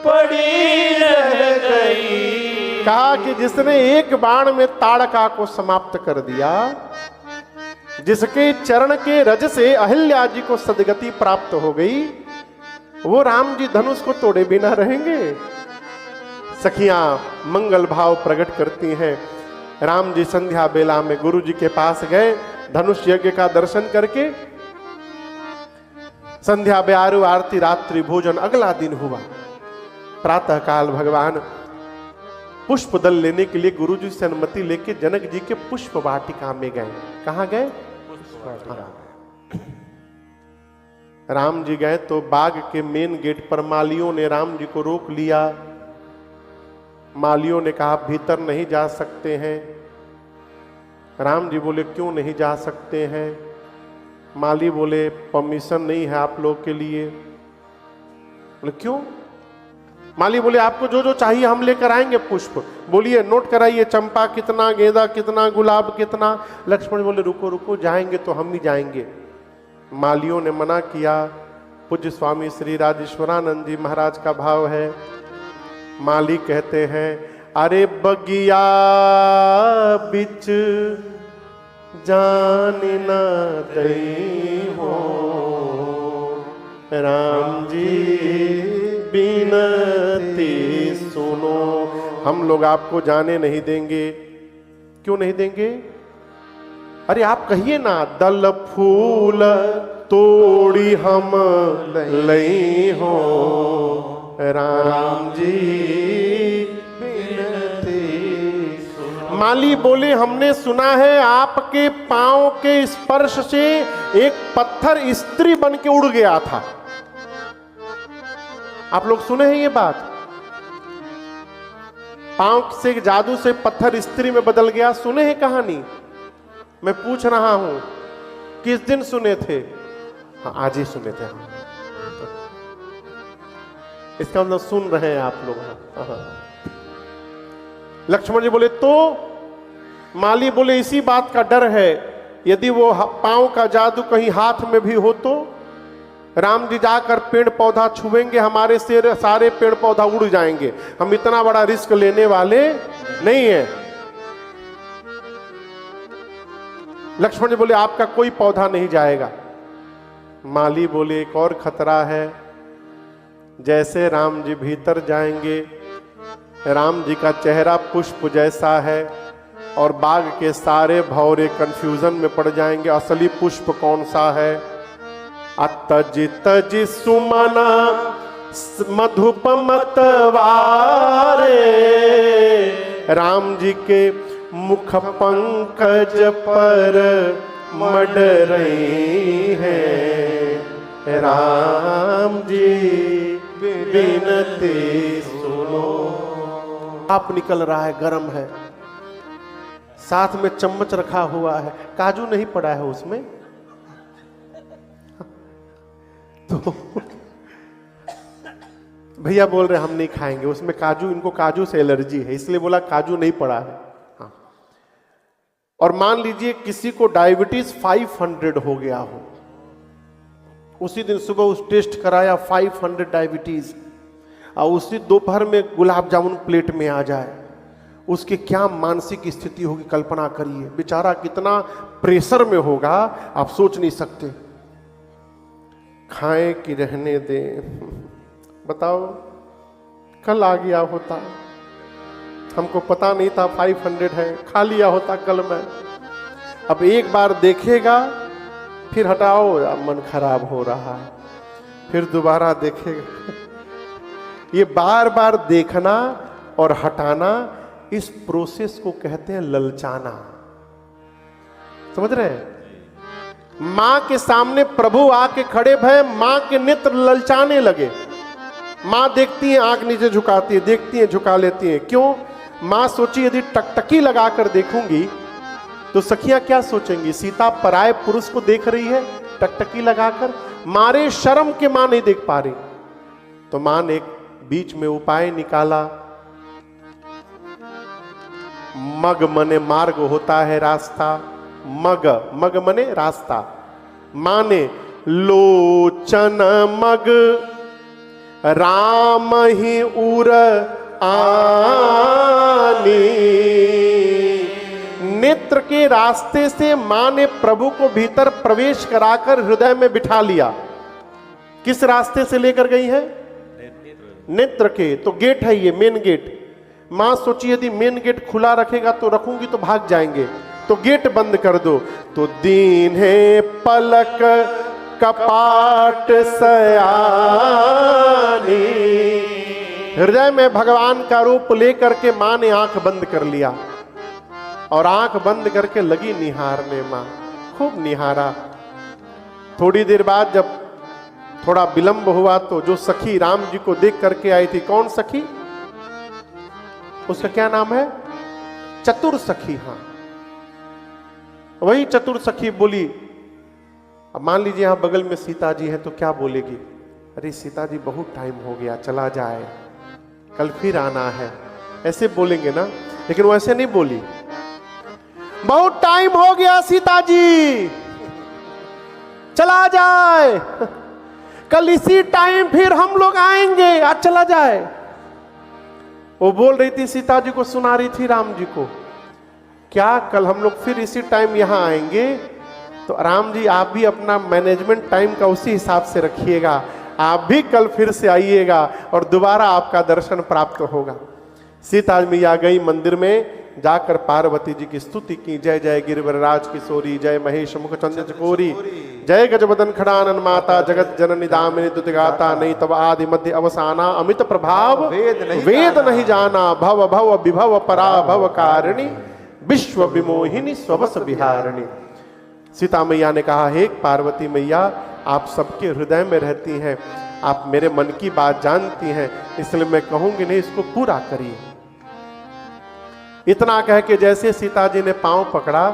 पड़ी रह गई। कहा कि जिसने एक बाण में ताड़का को समाप्त कर दिया, जिसके चरण के रज से अहिल्या जी को सदगति प्राप्त हो गई, वो राम जी धनुष को तोड़े बिना रहेंगे। सखियां मंगल भाव प्रकट करती हैं। राम जी संध्या बेला में गुरु जी के पास गए, धनुष यज्ञ का दर्शन करके। संध्या ब्यारू आरती रात्रि भोजन अगला दिन हुआ। प्रातः काल भगवान पुष्प दल लेने के लिए गुरु जी से अनुमति लेके जनक जी के पुष्प वाटिका में गए। कहां गए? राम जी गए तो बाग के मेन गेट पर मालियों ने राम जी को रोक लिया। मालियों ने कहा भीतर नहीं जा सकते हैं। राम जी बोले क्यों नहीं जा सकते हैं? माली बोले परमिशन नहीं है आप लोग के लिए। बोले क्यों? माली बोले आपको जो जो चाहिए हम लेकर आएंगे पुष्प। बोलिए नोट कराइए, चंपा कितना, गेंदा कितना, गुलाब कितना। लक्ष्मण बोले रुको रुको, जाएंगे तो हम ही जाएंगे। मालियों ने मना किया। पूज्य स्वामी श्री राजेश्वरानंद जी महाराज का भाव है। माली कहते हैं अरे बगिया बिच जान न दई हो, राम जी बिनती सुनो। हम लोग आपको जाने नहीं देंगे। क्यों नहीं देंगे? अरे आप कहिए ना, दल फूल तोड़ी हम लई हो, राम जी बिनती सुनो। माली बोले हमने सुना है आपके पांव के स्पर्श से एक पत्थर स्त्री बन के उड़ गया था। आप लोग सुने हैं ये बात? पांव से जादू से पत्थर स्त्री में बदल गया। सुने हैं कहानी? मैं पूछ रहा हूं किस दिन सुने थे? हाँ आज ही सुने थे हम। इसका मतलब सुन रहे हैं आप लोग। हाँ। लक्ष्मण जी बोले तो? माली बोले इसी बात का डर है, यदि वो पांव का जादू कहीं हाथ में भी हो तो राम जी जाकर पेड़ पौधा छुएंगे, हमारे से सारे पेड़ पौधा उड़ जाएंगे। हम इतना बड़ा रिस्क लेने वाले नहीं है। लक्ष्मण जी बोले आपका कोई पौधा नहीं जाएगा। माली बोले एक और खतरा है। जैसे राम जी भीतर जाएंगे, राम जी का चेहरा पुष्प जैसा है और बाग के सारे भौरे कंफ्यूजन में पड़ जाएंगे, असली पुष्प कौन सा है। अतज तज सुमना मधुप मतवारे, राम जी के मुख पंकज पर मड़ रही है। राम जी बिनती सुनो। आप निकल रहा है, गरम है, साथ में चम्मच रखा हुआ है, काजू नहीं पड़ा है उसमें तो भैया बोल रहे हम नहीं खाएंगे उसमें काजू, इनको काजू से एलर्जी है, इसलिए बोला काजू नहीं पड़ा है। हाँ। और मान लीजिए किसी को डायबिटीज 500 हो गया हो, उसी दिन सुबह उस टेस्ट कराया 500 डायबिटीज, और उसी दोपहर में गुलाब जामुन प्लेट में आ जाए, उसकी क्या मानसिक स्थिति होगी कल्पना करिए। बेचारा कितना प्रेशर में होगा आप सोच नहीं सकते। खाएं कि रहने दें, बताओ कल आ गया होता, हमको पता नहीं था 500 है, खा लिया होता कल मैं। अब एक बार देखेगा फिर हटाओ, मन खराब हो रहा है, फिर दोबारा देखेगा। ये बार बार देखना और हटाना, इस प्रोसेस को कहते हैं ललचाना। समझ रहे हैं? मां के सामने प्रभु आके खड़े भय, मां के नेत्र ललचाने लगे। मां देखती है आंख नीचे झुकाती है, देखती है झुका लेती है। क्यों? मां सोची यदि टकटकी लगाकर देखूंगी तो सखियां क्या सोचेंगी, सीता पराये पुरुष को देख रही है टकटकी लगाकर। मारे शर्म के मां नहीं देख पा रही, तो मां ने एक बीच में उपाय निकाला। मग मने मार्ग होता है रास्ता, मग मग मने रास्ता। माने लोचन मग राम ही उर आनी। नेत्र के रास्ते से मां ने प्रभु को भीतर प्रवेश कराकर हृदय में बिठा लिया। किस रास्ते से लेकर गई है? नेत्र के। तो गेट है ये, मेन गेट। मां सोची यदि मेन गेट खुला रखेगा तो रखूंगी तो भाग जाएंगे, तो गेट बंद कर दो। तो दीन है पलक कपाट सयानी। हृदय में भगवान का रूप लेकर के मां ने आंख बंद कर लिया, और आंख बंद करके लगी निहारने। मां खूब निहारा। थोड़ी देर बाद जब थोड़ा विलंब हुआ तो जो सखी राम जी को देख करके आई थी, कौन सखी? उसका क्या नाम है? चतुर सखी। हाँ, वही चतुर सखी बोली। अब मान लीजिए यहां बगल में सीता जी है तो क्या बोलेगी? अरे सीता जी बहुत टाइम हो गया, चला जाए, कल फिर आना है, ऐसे बोलेंगे ना। लेकिन वो ऐसे नहीं बोली। बहुत टाइम हो गया सीता जी, चला जाए, कल इसी टाइम फिर हम लोग आएंगे, आज चला जाए। वो बोल रही थी, सीता जी को सुना रही थी राम जी को, क्या कल हम लोग फिर इसी टाइम यहां आएंगे? तो राम जी आप भी अपना मैनेजमेंट टाइम का उसी हिसाब से रखिएगा, आप भी कल फिर से आइएगा और दोबारा आपका दर्शन प्राप्त होगा। सीता मैया गई मंदिर में, जाकर पार्वती जी की स्तुति की। जय जय गिरिवरराज किशोरी, जय महेश मुख चंद्र चकोरी, जय गजबदन खड़ानन माता, जगत जननी दामिनी तुति गाता, नहीं तब आदि मध्य अवसाना, अमित प्रभाव वेद नहीं जाना, भव भव विभव पराभव कारिणी, विश्व विमोहिनी स्वबस बिहारिणी। सीता मैया ने कहा, हे पार्वती मैया, आप सबके हृदय में रहती हैं, आप मेरे मन की बात जानती हैं, इसलिए मैं कहूंगी नहीं, इसको पूरा करिए। इतना कह के जैसे सीता जी ने पांव पकड़ा,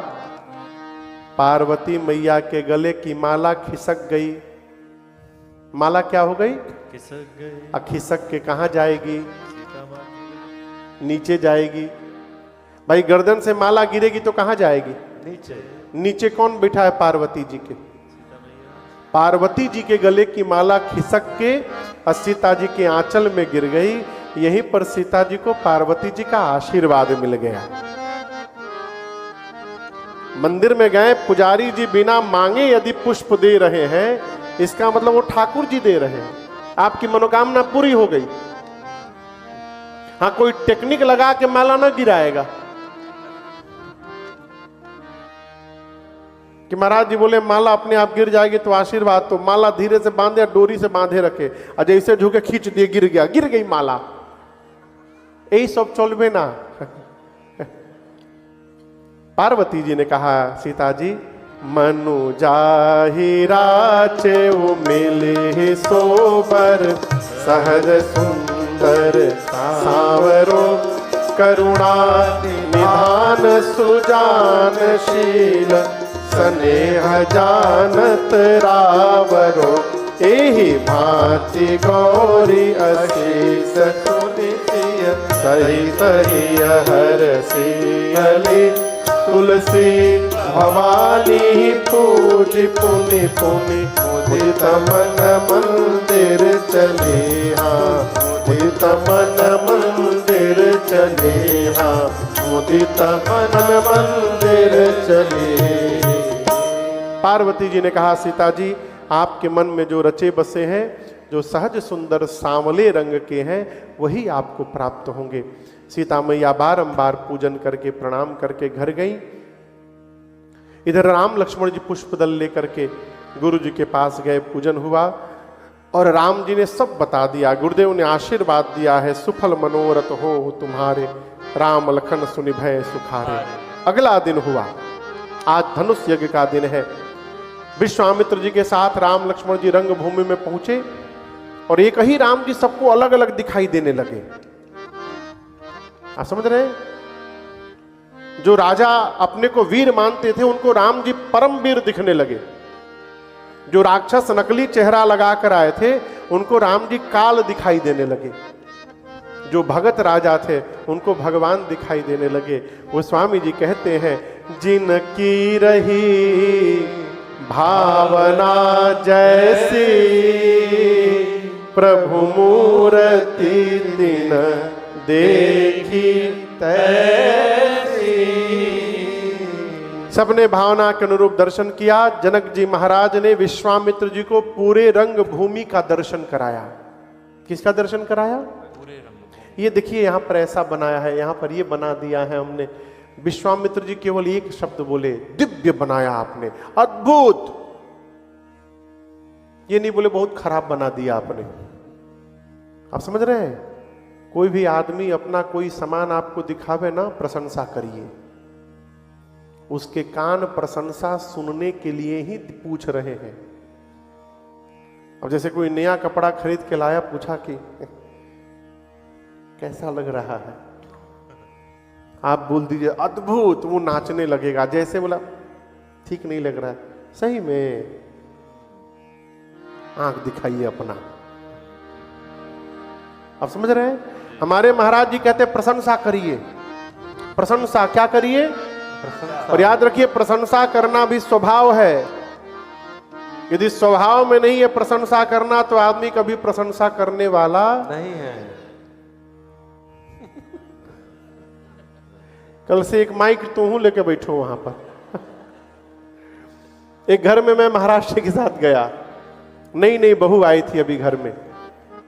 पार्वती मैया के गले की माला खिसक गई। माला क्या हो गई? खिसक गई। खिसक के कहां जाएगी? नीचे जाएगी। भाई गर्दन से माला गिरेगी तो कहां जाएगी? नीचे। नीचे कौन बैठा है? पार्वती जी के। पार्वती जी के गले की माला खिसक के सीता जी के आंचल में गिर गई। यहीं पर सीता जी को पार्वती जी का आशीर्वाद मिल गया। मंदिर में गए, पुजारी जी बिना मांगे यदि पुष्प दे रहे हैं, इसका मतलब वो ठाकुर जी दे रहे हैं, आपकी मनोकामना पूरी हो गई। हाँ, कोई टेक्निक लगा के माला ना गिराएगा कि महाराज जी बोले माला अपने आप गिर जाएगी तो आशीर्वाद, तो माला धीरे से बांधे, डोरी से बांधे रखे, और जैसे झुके खींच दिए, गिर गया, गिर गई माला। यही सब चलबे ना। पार्वती जी ने कहा, सीता जी मनु जाहिरा चेऊ मिले सोबर, सहज सुंदर सावरो, करुणा निधान सुजानशील, स्नेह जानत रावरो, एहि भांति गौरी अशीष सुनिसिय, सही सही हर सियली, तुलसी भवानी पूज पुनि पुनि, मुदित मन मंदिर चले हाँ, मुदित मन मंदिर चले हाँ, मुदित मन मंदिर चले। पार्वती जी ने कहा, सीता जी आपके मन में जो रचे बसे हैं, जो सहज सुंदर सांवले रंग के हैं, वही आपको प्राप्त होंगे। सीता मैया बारंबार पूजन करके प्रणाम करके घर गई। इधर राम लक्ष्मण जी पुष्पदल लेकर के गुरु जी के पास गए, पूजन हुआ और राम जी ने सब बता दिया। गुरुदेव ने आशीर्वाद दिया है, सुफल मनोरथ हो तुम्हारे, राम लखन सुनि भय सुखारे। अगला दिन हुआ, आज धनुष यज्ञ का दिन है। विश्वामित्र जी के साथ राम लक्ष्मण जी रंग भूमि में पहुंचे और एक ही राम जी सबको अलग अलग दिखाई देने लगे। आप समझ रहे हैं? जो राजा अपने को वीर मानते थे, उनको राम जी परम वीर दिखने लगे। जो राक्षस नकली चेहरा लगाकर आए थे, उनको राम जी काल दिखाई देने लगे। जो भगत राजा थे, उनको भगवान दिखाई देने लगे। वो स्वामी जी कहते हैं, जिनकी रही भावना जैसी, प्रभु मूर्ति दिन देखी तैसी। सबने भावना के अनुरूप दर्शन किया। जनक जी महाराज ने विश्वामित्र जी को पूरे रंग भूमि का दर्शन कराया। किसका दर्शन कराया? पूरे रंग। ये देखिए यहाँ पर ऐसा बनाया है, यहाँ पर ये बना दिया है हमने। विश्वामित्र जी केवल एक शब्द बोले, दिव्य बनाया आपने, अद्भुत। ये नहीं बोले बहुत खराब बना दिया आपने। आप समझ रहे हैं? कोई भी आदमी अपना कोई सामान आपको दिखावे ना, प्रशंसा करिए। उसके कान प्रशंसा सुनने के लिए ही पूछ रहे हैं। अब जैसे कोई नया कपड़ा खरीद के लाया, पूछा कि कैसा लग रहा है, आप बोल दीजिए अद्भुत, वो नाचने लगेगा। जैसे बोला ठीक नहीं लग रहा है, सही में आंख दिखाइए अपना। आप समझ रहे हैं? हमारे महाराज जी कहते हैं प्रशंसा करिए। प्रशंसा क्या करिए? और याद रखिए, प्रशंसा करना भी स्वभाव है। यदि स्वभाव में नहीं है प्रशंसा करना, तो आदमी कभी प्रशंसा करने वाला नहीं है। कल से एक माइक तो हूं लेके बैठो वहां पर। एक घर में मैं महाराष्ट्र के साथ गया, नई नई बहू आई थी अभी घर में।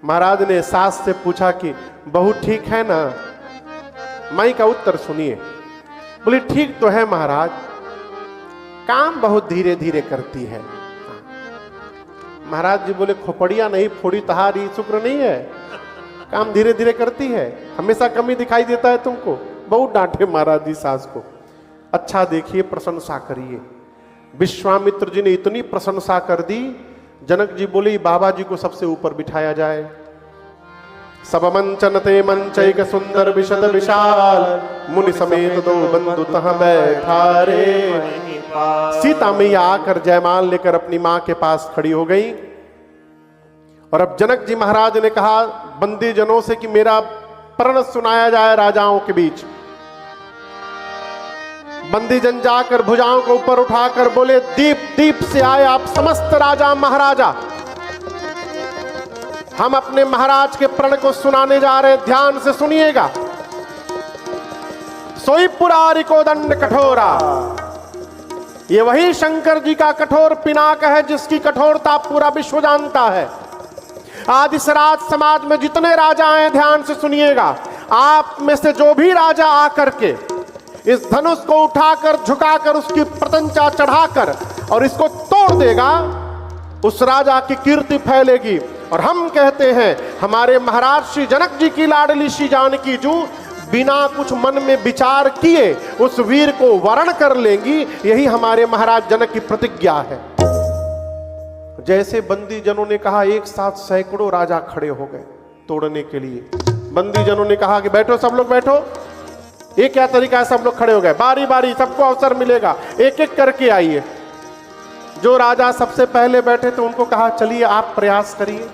महाराज ने सास से पूछा कि बहू ठीक है ना? माई का उत्तर सुनिए। बोली ठीक तो है महाराज, काम बहुत धीरे धीरे करती है। महाराज जी बोले खोपड़िया नहीं फोड़ी तहारी, शुक्र नहीं है, काम धीरे धीरे करती है, हमेशा कमी दिखाई देता है तुमको। बहुत डांटे महाराज जी सास को। अच्छा देखिए, प्रशंसा करिए। विश्वामित्र जी ने इतनी प्रशंसा कर दी, जनक जी बोले बाबा जी को सबसे ऊपर बिठाया जाए। सब मंचन ते मंचैक सुंदर विशद विशाल, मुनि समेत दो बंधु तह बैठा रे। सीता मैया आकर जयमाल लेकर अपनी मां के पास खड़ी हो गई। और अब जनक जी महाराज ने कहा बंदी जनों से कि मेरा प्रण सुनाया जाए राजाओं के बीच। बंदी जन जाकर भुजाओं को ऊपर उठाकर बोले, दीप दीप से आए आप समस्त राजा महाराजा, हम अपने महाराज के प्रण को सुनाने जा रहे, ध्यान से सुनिएगा। सोई पुरारी को दंड कठोरा, ये वही शंकर जी का कठोर पिनाक है जिसकी कठोरता पूरा विश्व जानता है। आज इस राज समाज में जितने राजा आए ध्यान से सुनिएगा, आप में से जो भी राजा आकर के इस धनुष को उठाकर झुकाकर उसकी प्रतंचा चढ़ाकर और इसको तोड़ देगा, उस राजा की कीर्ति फैलेगी। और हम कहते हैं हमारे महाराज श्री जनक जी की लाडली श्री जानकी जू बिना कुछ मन में विचार किए उस वीर को वरण कर लेंगी। यही हमारे महाराज जनक की प्रतिज्ञा है। जैसे बंदी जनों ने कहा, एक साथ सैकड़ों राजा खड़े हो गए तोड़ने के लिए। बंदी जनों ने कहा कि बैठो, सब लोग बैठो। ये क्या तरीका है? सब लोग खड़े हो गए, बारी बारी सबको अवसर मिलेगा, एक एक करके आइए। जो राजा सबसे पहले बैठे थे उनको कहा चलिए आप प्रयास करिए।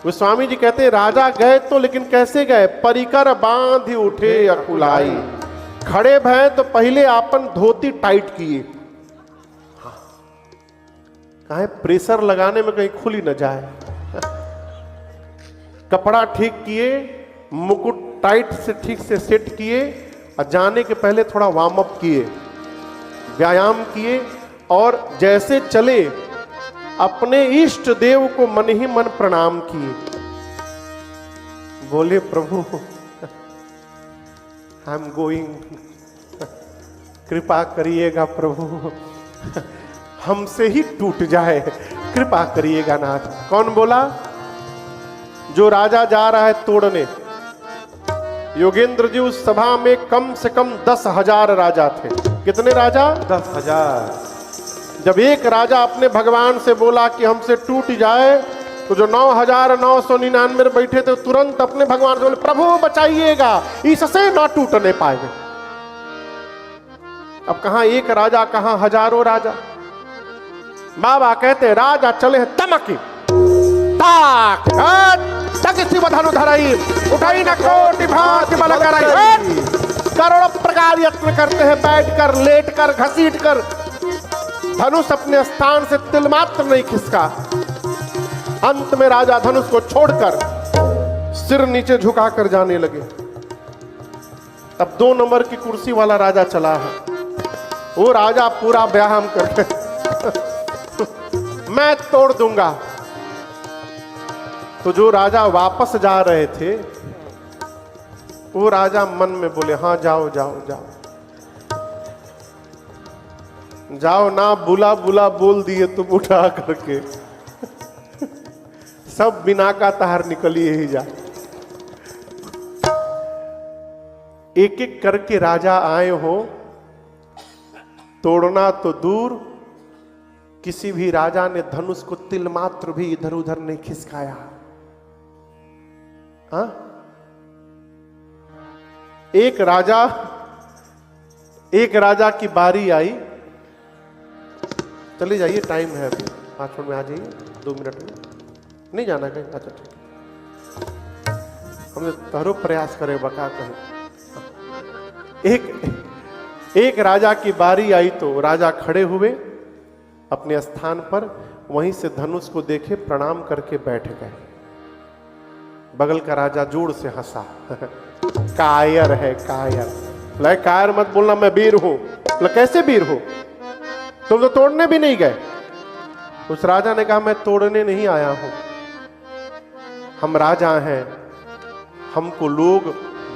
गोस्वामी जी कहते हैं राजा गए तो, लेकिन कैसे गए? परिकर बांध उठे अकुलाई। खड़े भय तो पहले आपन धोती टाइट किए। कहा प्रेशर लगाने में कहीं खुली न जाए। कपड़ा ठीक किए, मुकुट टाइट से ठीक से सेट किए और जाने के पहले थोड़ा वार्म अप किए, व्यायाम किए और जैसे चले अपने इष्ट देव को मन ही मन प्रणाम किए। बोले प्रभु आई एम गोइंग, कृपा करिएगा प्रभु, हमसे ही टूट जाए, कृपा करिएगा नाथ। कौन बोला? जो राजा जा रहा है तोड़ने। योगेंद्र जी उस सभा में कम से कम 10,000 राजा थे। कितने राजा? 10,000। जब एक राजा अपने भगवान से बोला कि हमसे टूट जाए, तो जो 9,999 बैठे थे तुरंत अपने भगवान से बोले प्रभु बचाइएगा, इससे ना टूटने पाएंगे। अब कहां एक राजा, कहां हजारों राजा। बाबा कहते राजा चले हैं तमकी ताक तक धनु धराई उठाई न कोटि भांति बल कराई। करोड़ों प्रकार यत्न करते हैं, बैठकर, लेटकर, घसीटकर धनुष अपने स्थान से तिल मात्र नहीं खिसका। अंत में राजा धनुष को छोड़कर सिर नीचे झुकाकर जाने लगे। अब 2 नंबर की कुर्सी वाला राजा चला है। वो राजा पूरा व्यायाम करके मैं तोड़ दूंगा। तो जो राजा वापस जा रहे थे वो राजा मन में बोले हाँ जाओ जाओ जाओ जाओ ना, बुला बुला बोल दिए तुम उठा करके, सब बिना का तार निकलिए ही जा। एक एक करके राजा आए हो, तोड़ना तो दूर, किसी भी राजा ने धनुष को तिल मात्र भी इधर उधर नहीं खिसकाया। हाँ? एक राजा की बारी आई। चले जाइए, टाइम है अभी, 5 मिनट में आ जाइए, 2 मिनट में नहीं जाना कहीं। अच्छा ठीक, हमने तहरो प्रयास करे बका कहीं। एक राजा की बारी आई तो राजा खड़े हुए अपने स्थान पर, वहीं से धनुष को देखे, प्रणाम करके बैठ गए। बगल का राजा जोर से हंसा कायर है कायर। बोला कायर मत बोलना, मैं वीर हूं। बोला कैसे वीर हो, तुम तो तोड़ने भी नहीं गए। उस राजा ने कहा मैं तोड़ने नहीं आया हूं, हम राजा हैं, हमको लोग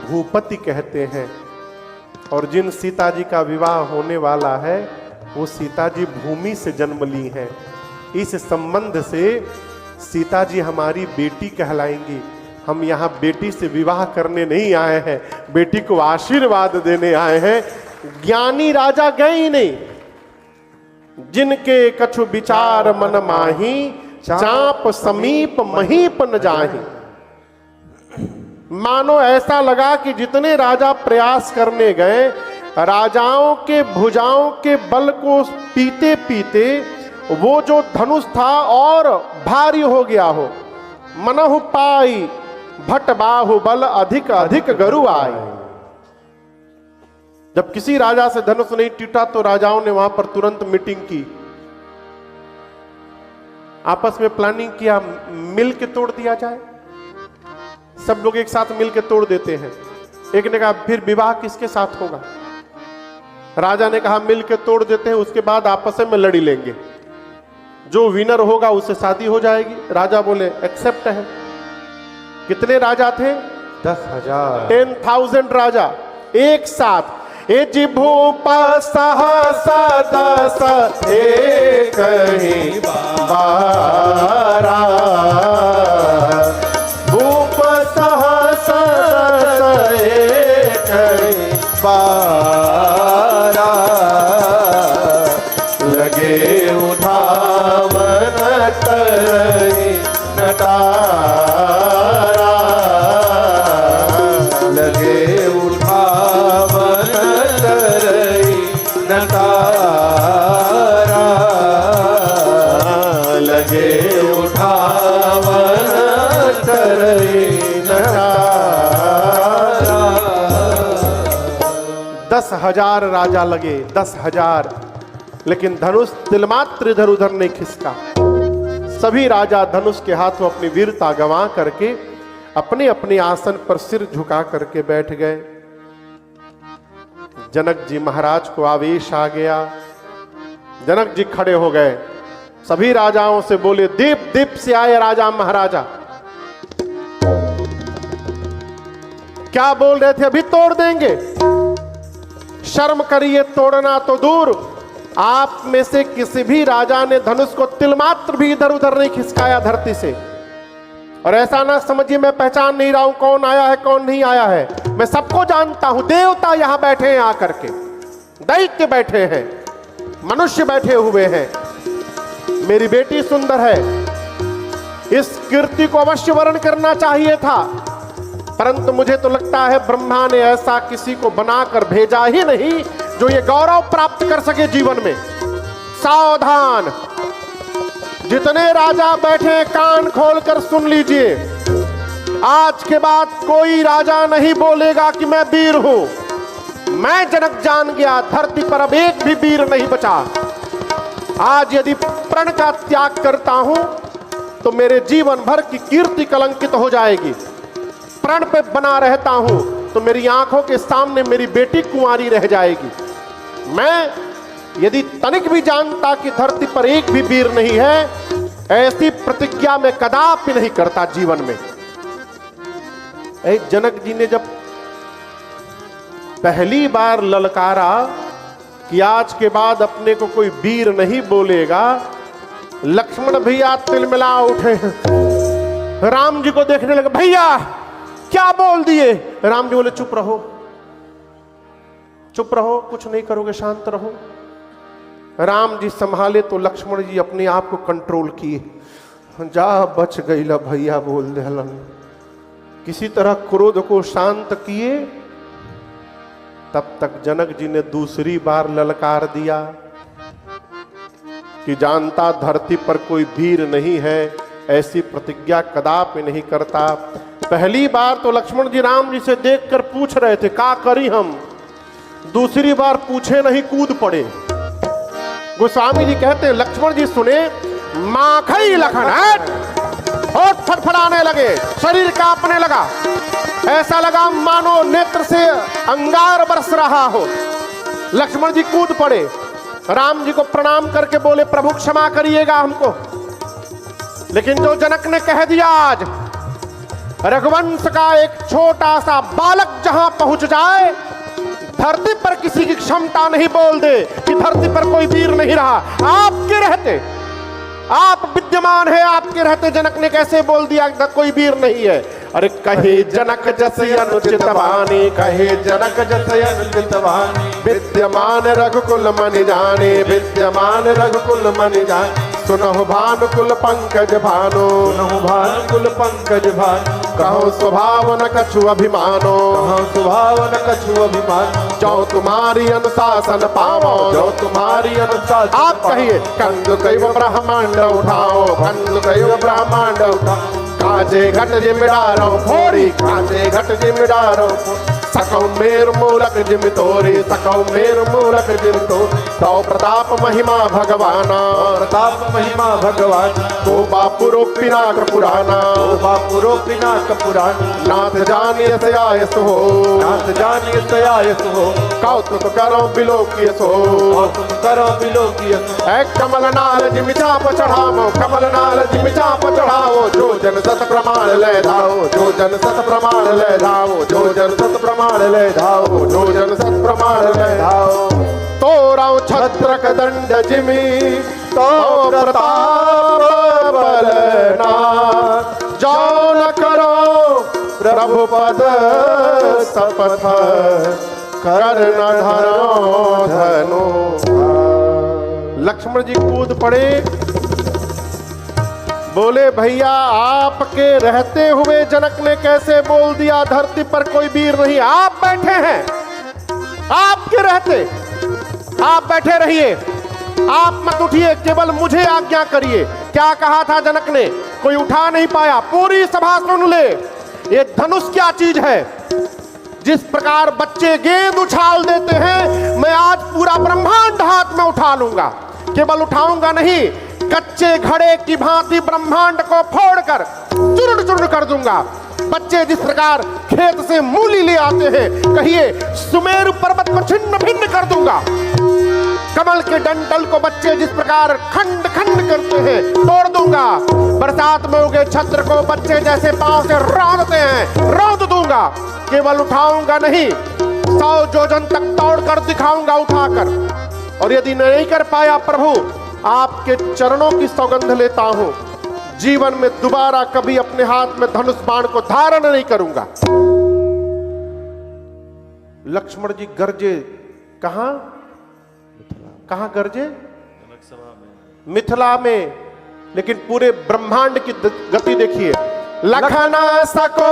भूपति कहते हैं, और जिन सीता जी का विवाह होने वाला है वो सीता जी भूमि से जन्म ली हैं। इस संबंध से सीता जी हमारी बेटी कहलाएंगी। हम यहाँ बेटी से विवाह करने नहीं आए हैं, बेटी को आशीर्वाद देने आए हैं। ज्ञानी राजा गए ही नहीं, जिनके कछु विचार मन माही, चाप समीप महीप न जाही। मानो ऐसा लगा कि जितने राजा प्रयास करने गए, राजाओं के भुजाओं के बल को पीते पीते वो जो धनुष था और भारी हो गया हो। मनहु पाई भट बाहु बल अधिक अधिक गरु आई। जब किसी राजा से धनुष नहीं टूटा तो राजाओं ने वहां पर तुरंत मीटिंग की, आपस में प्लानिंग किया, मिल के तोड़ दिया जाए। सब लोग एक साथ मिल के तोड़ देते हैं। एक ने कहा फिर विवाह किसके साथ होगा? राजा ने कहा मिल के तोड़ देते हैं, उसके बाद आपस में लड़ी लेंगे, जो विनर होगा उससे शादी हो जाएगी। राजा बोले एक्सेप्ट है। कितने राजा थे? 10,000। 10,000 राजा एक साथ। ए जी भूप सहस दस एक ही बारा, भूप सहस दस एक ही बारा, लगे उठावन करही नटारा, लगे उठावन करही नटारा, लगे उठावन करही नटारा। 10,000 राजा लगे, 10,000, लेकिन धनुष तिलमात्र इधर उधर नहीं खिसका। सभी राजा धनुष के हाथों अपनी वीरता गंवा करके अपने अपने आसन पर सिर झुका करके बैठ गए। जनक जी महाराज को आवेश आ गया। जनक जी खड़े हो गए, सभी राजाओं से बोले दीप दीप से आए राजा महाराजा। क्या बोल रहे थे? अभी तोड़ देंगे। शर्म करिए, तोड़ना तो दूर, आप में से किसी भी राजा ने धनुष को तिलमात्र भी इधर उधर नहीं खिसकाया धरती से। और ऐसा ना समझिए मैं पहचान नहीं रहा हूं कौन आया है कौन नहीं आया है, मैं सबको जानता हूं। देवता यहां बैठे हैं आकर के, दैत्य बैठे हैं, मनुष्य बैठे हुए हैं। मेरी बेटी सुंदर है, इस कीर्ति को अवश्य वर्ण करना चाहिए था, परंतु मुझे तो लगता है ब्रह्मा ने ऐसा किसी को बनाकर भेजा ही नहीं जो ये गौरव प्राप्त कर सके जीवन में। सावधान, जितने राजा बैठे कान खोलकर सुन लीजिए, आज के बाद कोई राजा नहीं बोलेगा कि मैं वीर हूं। मैं जनक जान गया, धरती पर अब एक भी वीर नहीं बचा। आज यदि प्रण का त्याग करता हूं तो मेरे जीवन भर की कीर्ति कलंकित हो जाएगी। प्रण पे बना रहता हूं तो मेरी आंखों के सामने मेरी बेटी कुंवारी रह जाएगी। मैं यदि तनिक भी जानता कि धरती पर एक भी वीर नहीं है, ऐसी प्रतिज्ञा में कदापि नहीं करता जीवन में। जनक जी ने जब पहली बार ललकारा कि आज के बाद अपने को कोई वीर नहीं बोलेगा, लक्ष्मण भैया तिलमिला उठे, राम जी को देखने लगे, भैया क्या बोल दिए? राम जी बोले चुप रहो, चुप रहो, कुछ नहीं करोगे, शांत रहो। राम जी संभाले तो लक्ष्मण जी अपने आप को कंट्रोल किए, जा बच गई ला भैया बोल दे हलन। किसी तरह क्रोध को शांत किए। तब तक जनक जी ने दूसरी बार ललकार दिया कि जानता धरती पर कोई वीर नहीं है, ऐसी प्रतिज्ञा कदापि नहीं करता। पहली बार तो लक्ष्मण जी राम जी से देखकर पूछ रहे थे क्या करी हम, दूसरी बार पूछे नहीं कूद पड़े। गोस्वामी जी कहते हैं लक्ष्मण जी सुने, माखई लखन है, होठ फड़फड़ाने लगे, शरीर कांपने लगा, ऐसा लगा मानो नेत्र से अंगार बरस रहा हो। लक्ष्मण जी कूद पड़े, राम जी को प्रणाम करके बोले प्रभु क्षमा करिएगा हमको। लेकिन जो जनक ने कह दिया, आज रघुवंश का एक छोटा सा बालक जहां पहुंच जाए, धरती पर किसी की क्षमता नहीं बोल दे कि धरती पर कोई वीर नहीं रहा। आपके रहते, आप विद्यमान है, आपके रहते जनक ने कैसे बोल दिया कि कोई वीर नहीं है? अरे कहे जनक जस अनुचित वाणी, कहे जनक जस अनुचित वाणी, विद्यमान रघुकुल मन जाने, विद्यमान रघुकुल मन जाने। सुनहु भानुकुल पंकज भानो, सुनहु भानुकुल पंकज भानो, कहो स्वभाव न कछु अभिमानो, कहो स्वभाव न कछु अभिमानो। जो तुम्हारी अनुशासन पावो, जो तुम्हारी अनुशासन। आप कहिए कंद कैव ब्रह्मांड उठाओ, कंद कैव ब्रह्मांड उठाओ, काजे घट जिमिडारो फोड़ी, काजे घट जिमिडारो। सकौ मेर मूलक जिम तोरे, सकौ मेर मूलक जिम तो, तौ प्रताप महिमा भगवाना, प्रताप महिमा भगवान, तो बापुरो पिनाक पुराना, बापुरो पिनाक पुराण, नाथ जानियस आयस हो, नाथ जानिय सयायस हो, कौतुक करो बिलोकिय सो, और तुम करो बिलोकिय सो। ऐ कमल नाल जिम चाप चढ़ावो, कमल नाल जिम चाप चढ़ावो, जो जन सत प्रमाण ले धाओ, जो जन सत प्रमाण ले धाओ, जो जन सत प्रमाण ले धाओ, जो जन सत प्रमाण ले धाओ। तोराव छत्रक दंड जिमी, तो प्रताप बलना, जो न करो प्रभु पद सपथ, कर न धरो धनु। लक्ष्मण जी कूद पड़े, बोले भैया आपके रहते हुए जनक ने कैसे बोल दिया धरती पर कोई वीर नहीं। आप बैठे हैं, आपके रहते आप बैठे रहिए, आप मत उठिए, केवल मुझे आज्ञा करिए। क्या कहा था जनक ने, कोई उठा नहीं पाया। पूरी सभा सुन ले, ये धनुष क्या चीज है। जिस प्रकार बच्चे गेंद उछाल देते हैं, मैं आज पूरा ब्रह्मांड हाथ में उठा लूंगा। केवल उठाऊंगा नहीं, कच्चे घड़े की भांति ब्रह्मांड को फोड़कर चूर्ण चूर्ण कर दूंगा। बच्चे जिस प्रकार खेत से मूली ले आते हैं, कहिए सुमेरु पर्वत को छिन्न भिन्न कर दूंगा। कमल के डंठल को बच्चे जिस प्रकार खंड खंड करते हैं, तोड़ दूंगा। बरसात में उगे छत्र को बच्चे जैसे पांव से रौंदते हैं, रौंद दूंगा। केवल उठाऊंगा नहीं, 100 योजन तक तोड़ कर दिखाऊंगा उठाकर। और यदि नहीं कर पाया प्रभु, आपके चरणों की सौगंध लेता हूं, जीवन में दोबारा कभी अपने हाथ में धनुष बाण को धारण नहीं करूंगा। लक्ष्मण जी गरजे, कहां कहां गरजे? मिथिला में। लेकिन पूरे ब्रह्मांड की गति देखिए। लखना सको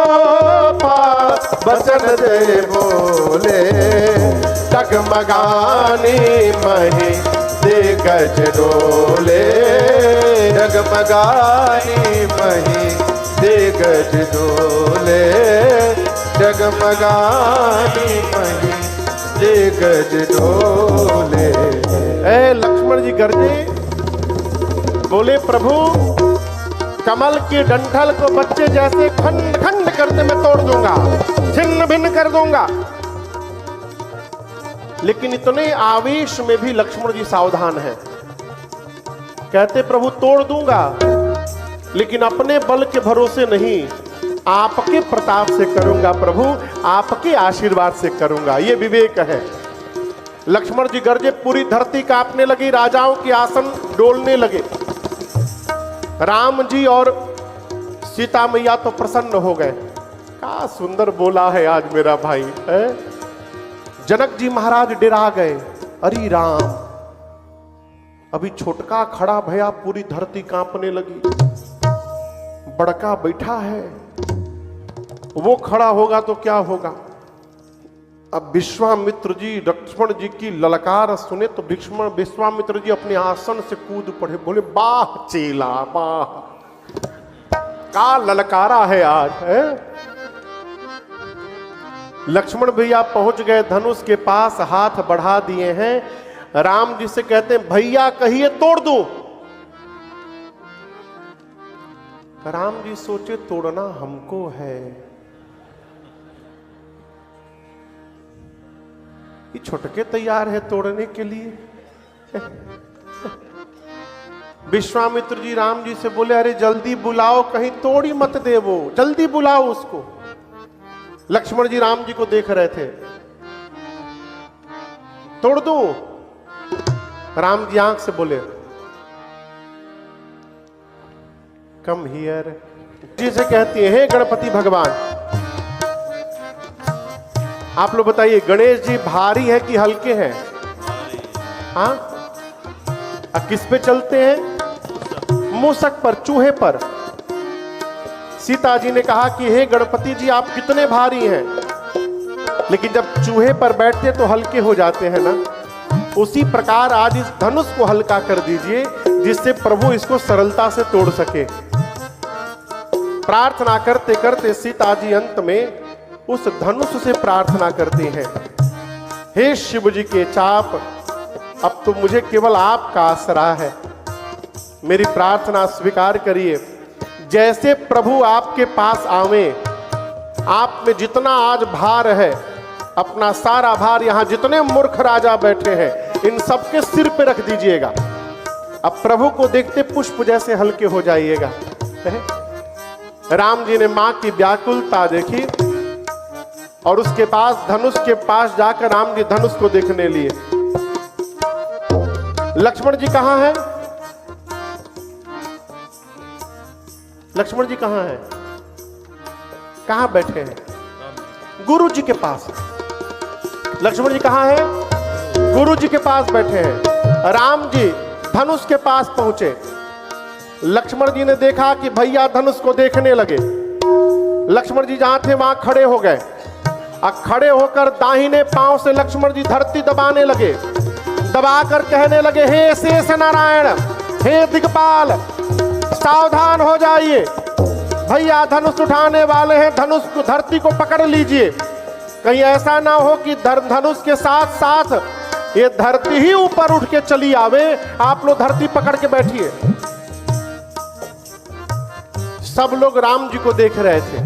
वचन दे बोले, डगमगानी मही दे गज डोले, डगमगानी मही दे गज डोले, डगमगानी मही दे गज डोले। ए लक्ष्मण जी गरजे, बोले प्रभु कमल के डंठल को बच्चे जैसे खंड खंड करते मैं तोड़ दूंगा, छिन्न भिन्न कर दूंगा। लेकिन इतने आवेश में भी लक्ष्मण जी सावधान हैं। कहते प्रभु तोड़ दूंगा, लेकिन अपने बल के भरोसे नहीं, आपके प्रताप से करूंगा प्रभु, आपके आशीर्वाद से करूंगा। ये विवेक है। लक्ष्मण जी गरजे, पूरी धरती कांपने लगी, राजाओं के आसन डोलने लगे। राम जी और सीता मैया तो प्रसन्न हो गए। क्या सुंदर बोला है आज मेरा भाई है? जनक जी महाराज डरा गए। अरे राम, अभी छोटका खड़ा भया, पूरी धरती कांपने लगी। बड़का बैठा है, वो खड़ा होगा तो क्या होगा। अब विश्वामित्र जी लक्ष्मण जी की ललकार सुने तो विश्वामित्र जी अपने आसन से कूद पड़े, बोले वाह चेला वाह, का ललकारा है आज है। लक्ष्मण भैया पहुंच गए धनुष के पास, हाथ बढ़ा दिए हैं। राम जी से कहते हैं भैया कहिए तोड़ दूं। राम जी सोचे तोड़ना हमको है, ये छुटके तैयार है तोड़ने के लिए। विश्वामित्र जी राम जी से बोले अरे जल्दी बुलाओ, कहीं तोड़ी मत दे वो, जल्दी बुलाओ उसको। लक्ष्मण जी राम जी को देख रहे थे। तोड़ दूं? राम जी आंख से बोले कम हियर। जी से कहती है हे गणपति भगवान, आप लोग बताइए गणेश जी भारी है कि हल्के हैं? हाँ, किस पे चलते हैं? मूसक पर, चूहे पर। सीता जी ने कहा कि हे गणपति जी आप कितने भारी हैं, लेकिन जब चूहे पर बैठते तो हल्के हो जाते हैं ना। उसी प्रकार आज इस धनुष को हल्का कर दीजिए, जिससे प्रभु इसको सरलता से तोड़ सके। प्रार्थना करते करते सीता जी अंत में उस धनुष से प्रार्थना करती हैं, हे शिव जी के चाप, अब तो मुझे केवल आपका आसरा है, मेरी प्रार्थना स्वीकार करिए। जैसे प्रभु आपके पास आवे, आप में जितना आज भार है, अपना सारा भार यहां जितने मूर्ख राजा बैठे हैं इन सबके सिर पे रख दीजिएगा। अब प्रभु को देखते पुष्प जैसे हल्के हो जाइएगा। राम जी ने मां की व्याकुलता देखी और उसके पास धनुष के पास जाकर राम जी धनुष को देखने लिए। लक्ष्मण जी कहां है? लक्ष्मण जी कहां है? कहां बैठे हैं? गुरु जी के पास। लक्ष्मण जी कहां है? गुरु जी के पास बैठे हैं। राम जी धनुष के पास पहुंचे। लक्ष्मण जी ने देखा कि भैया धनुष को देखने लगे। लक्ष्मण जी जहां थे वहां खड़े हो गए। अब खड़े होकर दाहिने पांव से लक्ष्मण जी धरती दबाने लगे, दबाकर कहने लगे, हे शेष नारायण, हे दिग्पाल, सावधान हो जाइए, भैया धनुष उठाने वाले हैं, धनुष को धरती को पकड़ लीजिए। कहीं ऐसा ना हो कि धनुष के साथ साथ ये धरती ही ऊपर उठ के चली आवे, आप लोग धरती पकड़ के बैठिए। सब लोग राम जी को देख रहे थे,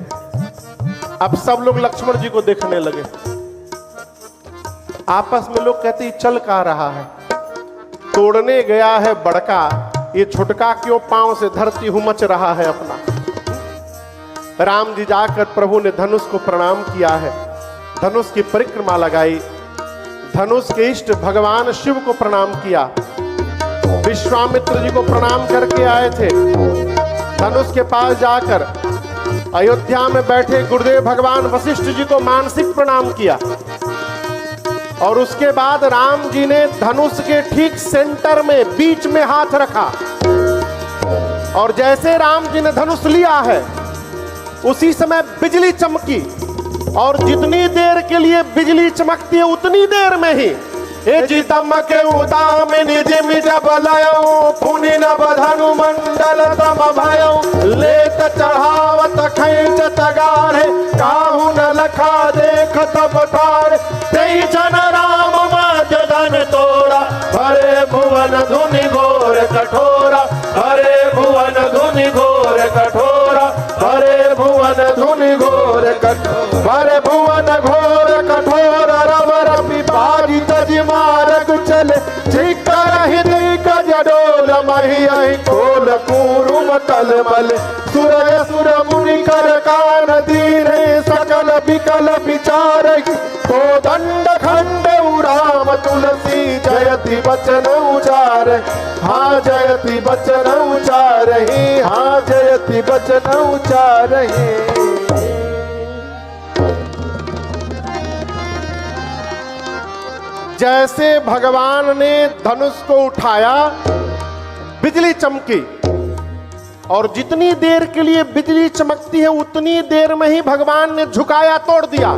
अब सब लोग लक्ष्मण जी को देखने लगे। आपस में लोग कहते चल का रहा है, तोड़ने गया है बड़का, ये छुटका क्यों पांव से धरती हुमच रहा है अपना। राम जी जाकर प्रभु ने धनुष को प्रणाम किया है, धनुष की परिक्रमा लगाई, धनुष के इष्ट भगवान शिव को प्रणाम किया, विश्वामित्र जी को प्रणाम करके आए थे। धनुष के पास जाकर अयोध्या में बैठे गुरुदेव भगवान वशिष्ठ जी को मानसिक प्रणाम किया और उसके बाद राम जी ने धनुष के ठीक सेंटर में बीच में हाथ रखा और जैसे राम जी ने धनुष लिया है उसी समय बिजली चमकी और जितनी देर के लिए बिजली चमकती है उतनी देर में ही चितमके उदामिनी जिमि जब लयो पुनि नभ धनु मंडल तम भयो लेत चढ़ावत खैचत गाढ़े काहू न लखा देख तब तार तेई जन राम मज धन तोड़ा भरे भुवन धुनि घोर कठोरा भरे भुवन धुनि घोर कठोरा भरे भुवन धुनि घोर कठोरा भरे भुवन घोर कठोरा रव रवि बाजी तजि मारग चले चिकर हृदय का जडोल मही कोल कूरुम तलमल सुरय सुर मुनि कर कान दीने सकल विकल विचार तो दंड खंड राम तुलसी जयति बचन उचार हाँ जयति बचन उचार हाँ जयति बचन उचार। जैसे भगवान ने धनुष को उठाया बिजली चमकी और जितनी देर के लिए बिजली चमकती है उतनी देर में ही भगवान ने झुकाया तोड़ दिया।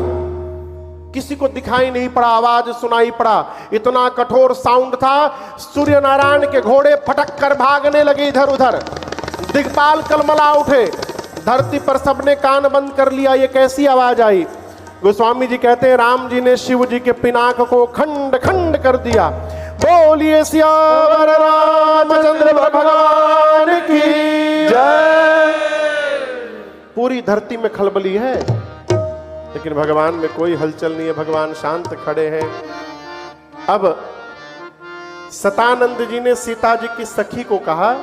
किसी को दिखाई नहीं पड़ा, आवाज सुनाई पड़ा, इतना कठोर साउंड था। सूर्य नारायण के घोड़े फटक कर भागने लगे इधर उधर, दिग्पाल कलमला उठे, धरती पर सबने कान बंद कर लिया। ये कैसी आवाज आई? गोस्वामी जी कहते हैं राम जी ने शिव जी के पिनाक को खंड खंड कर दिया। बोलिए सियावर रामचंद्र भगवान की जय। पूरी धरती में खलबली है लेकिन भगवान में कोई हलचल नहीं है, भगवान शांत खड़े हैं। अब सतानंद जी ने सीता जी की सखी को कहा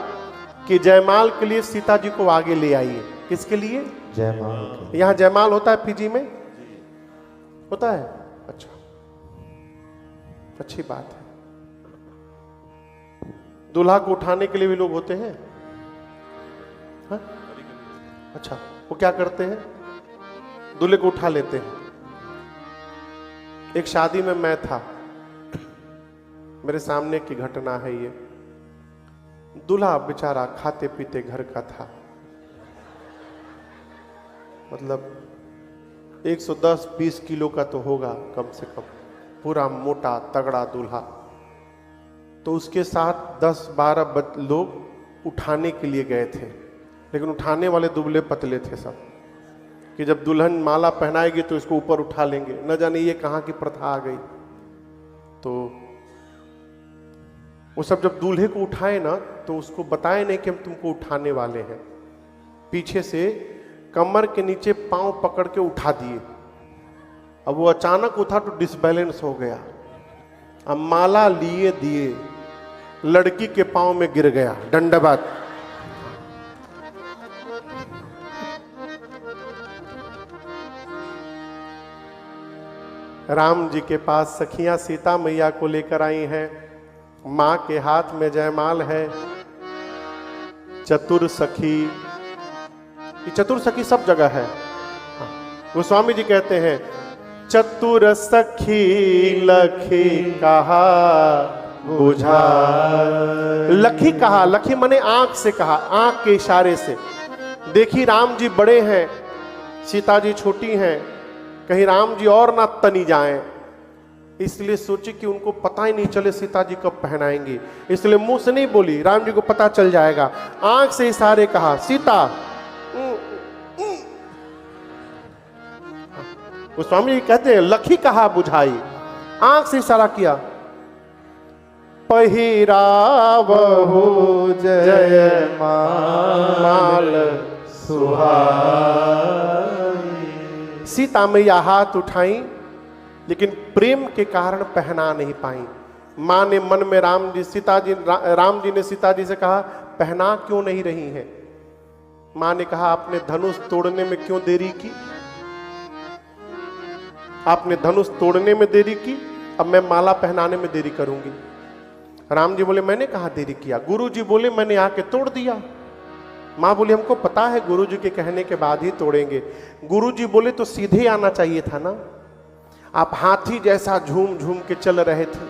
कि जयमाल के लिए सीता जी को आगे ले आइए। किसके लिए? जयमाल। यहाँ जयमाल होता है पीजी में? होता है? अच्छा, अच्छी बात है। दूल्हा को उठाने के लिए भी लोग होते हैं? हाँ? अच्छा, वो क्या करते हैं? दूल्हे को उठा लेते हैं। एक शादी में मैं था, मेरे सामने की घटना है ये। दूल्हा बेचारा खाते पीते घर का था, मतलब 110-20 किलो का तो होगा कम से कम, पूरा मोटा तगड़ा दूल्हा। तो उसके साथ 10-12 लोग उठाने के लिए गए थे, लेकिन उठाने वाले दुबले पतले थे सब। कि जब दुल्हन माला पहनाएगी तो इसको ऊपर उठा लेंगे। न जाने ये कहाँ की प्रथा आ गई। तो वो सब जब दूल्हे को उठाए ना तो उसको बताए नहीं कि हम तुमको उठाने वाले हैं। पीछे से कमर के नीचे पांव पकड़ के उठा दिए। अब वो अचानक उठा तो डिसबैलेंस हो गया। अब माला लिए दिए, लड़की के पांव में गिर गया। दंडवत। राम जी के पास सखियां सीता मैया को लेकर आई हैं। मां के हाथ में जयमाल है। चतुर सखी, ये चतुर सखी सब जगह है। गोस्वामी जी कहते हैं चतुर सखी लखी कहा बुझा। लखी कहा, लखी मने आंख से कहा, आंख के इशारे से। देखी राम जी बड़े हैं, सीता जी छोटी हैं, कहीं राम जी और ना तनी जाएं, इसलिए सोची कि उनको पता ही नहीं चले सीता जी कब पहनाएंगी, इसलिए मुंह से नहीं बोली, राम जी को पता चल जाएगा। आंख से इशारे कहा सीता। गोस्वामी जी कहते हैं लखी कहा बुझाई, आंख से इशारा किया। पहिरावहु जय माल सुहाई। सीता मैया हाथ उठाई लेकिन प्रेम के कारण पहना नहीं पाई। मां ने मन में राम जी ने सीता जी से कहा पहना क्यों नहीं रही हैं? मां ने कहा आपने धनुष तोड़ने में क्यों देरी की? आपने धनुष तोड़ने में देरी की, अब मैं माला पहनाने में देरी करूंगी। राम जी बोले मैंने कहा देरी किया। गुरु जी बोले मैंने आके तोड़ दिया। मां बोली हमको पता है गुरु जी के कहने के बाद ही तोड़ेंगे। गुरु जी बोले तो सीधे आना चाहिए था ना, आप हाथी जैसा झूम झूम के चल रहे थे,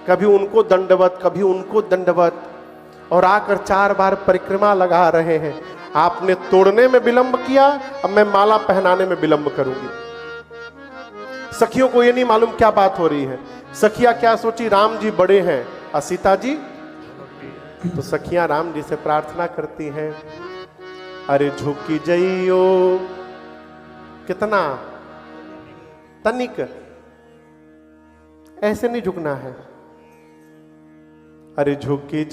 कभी उनको दंडवत कभी उनको दंडवत, और आकर 4 बार परिक्रमा लगा रहे हैं। आपने तोड़ने में विलंब किया, अब मैं माला पहनाने में विलंब करूंगी। सखियों को ये नहीं मालूम क्या बात हो रही है। सखियां क्या सोची, राम जी बड़े हैं और सीता जी, तो सखियां राम जी से प्रार्थना करती हैं अरे झुकी जइयो, कितना तनिक, ऐसे नहीं झुकना है। अरे झुकी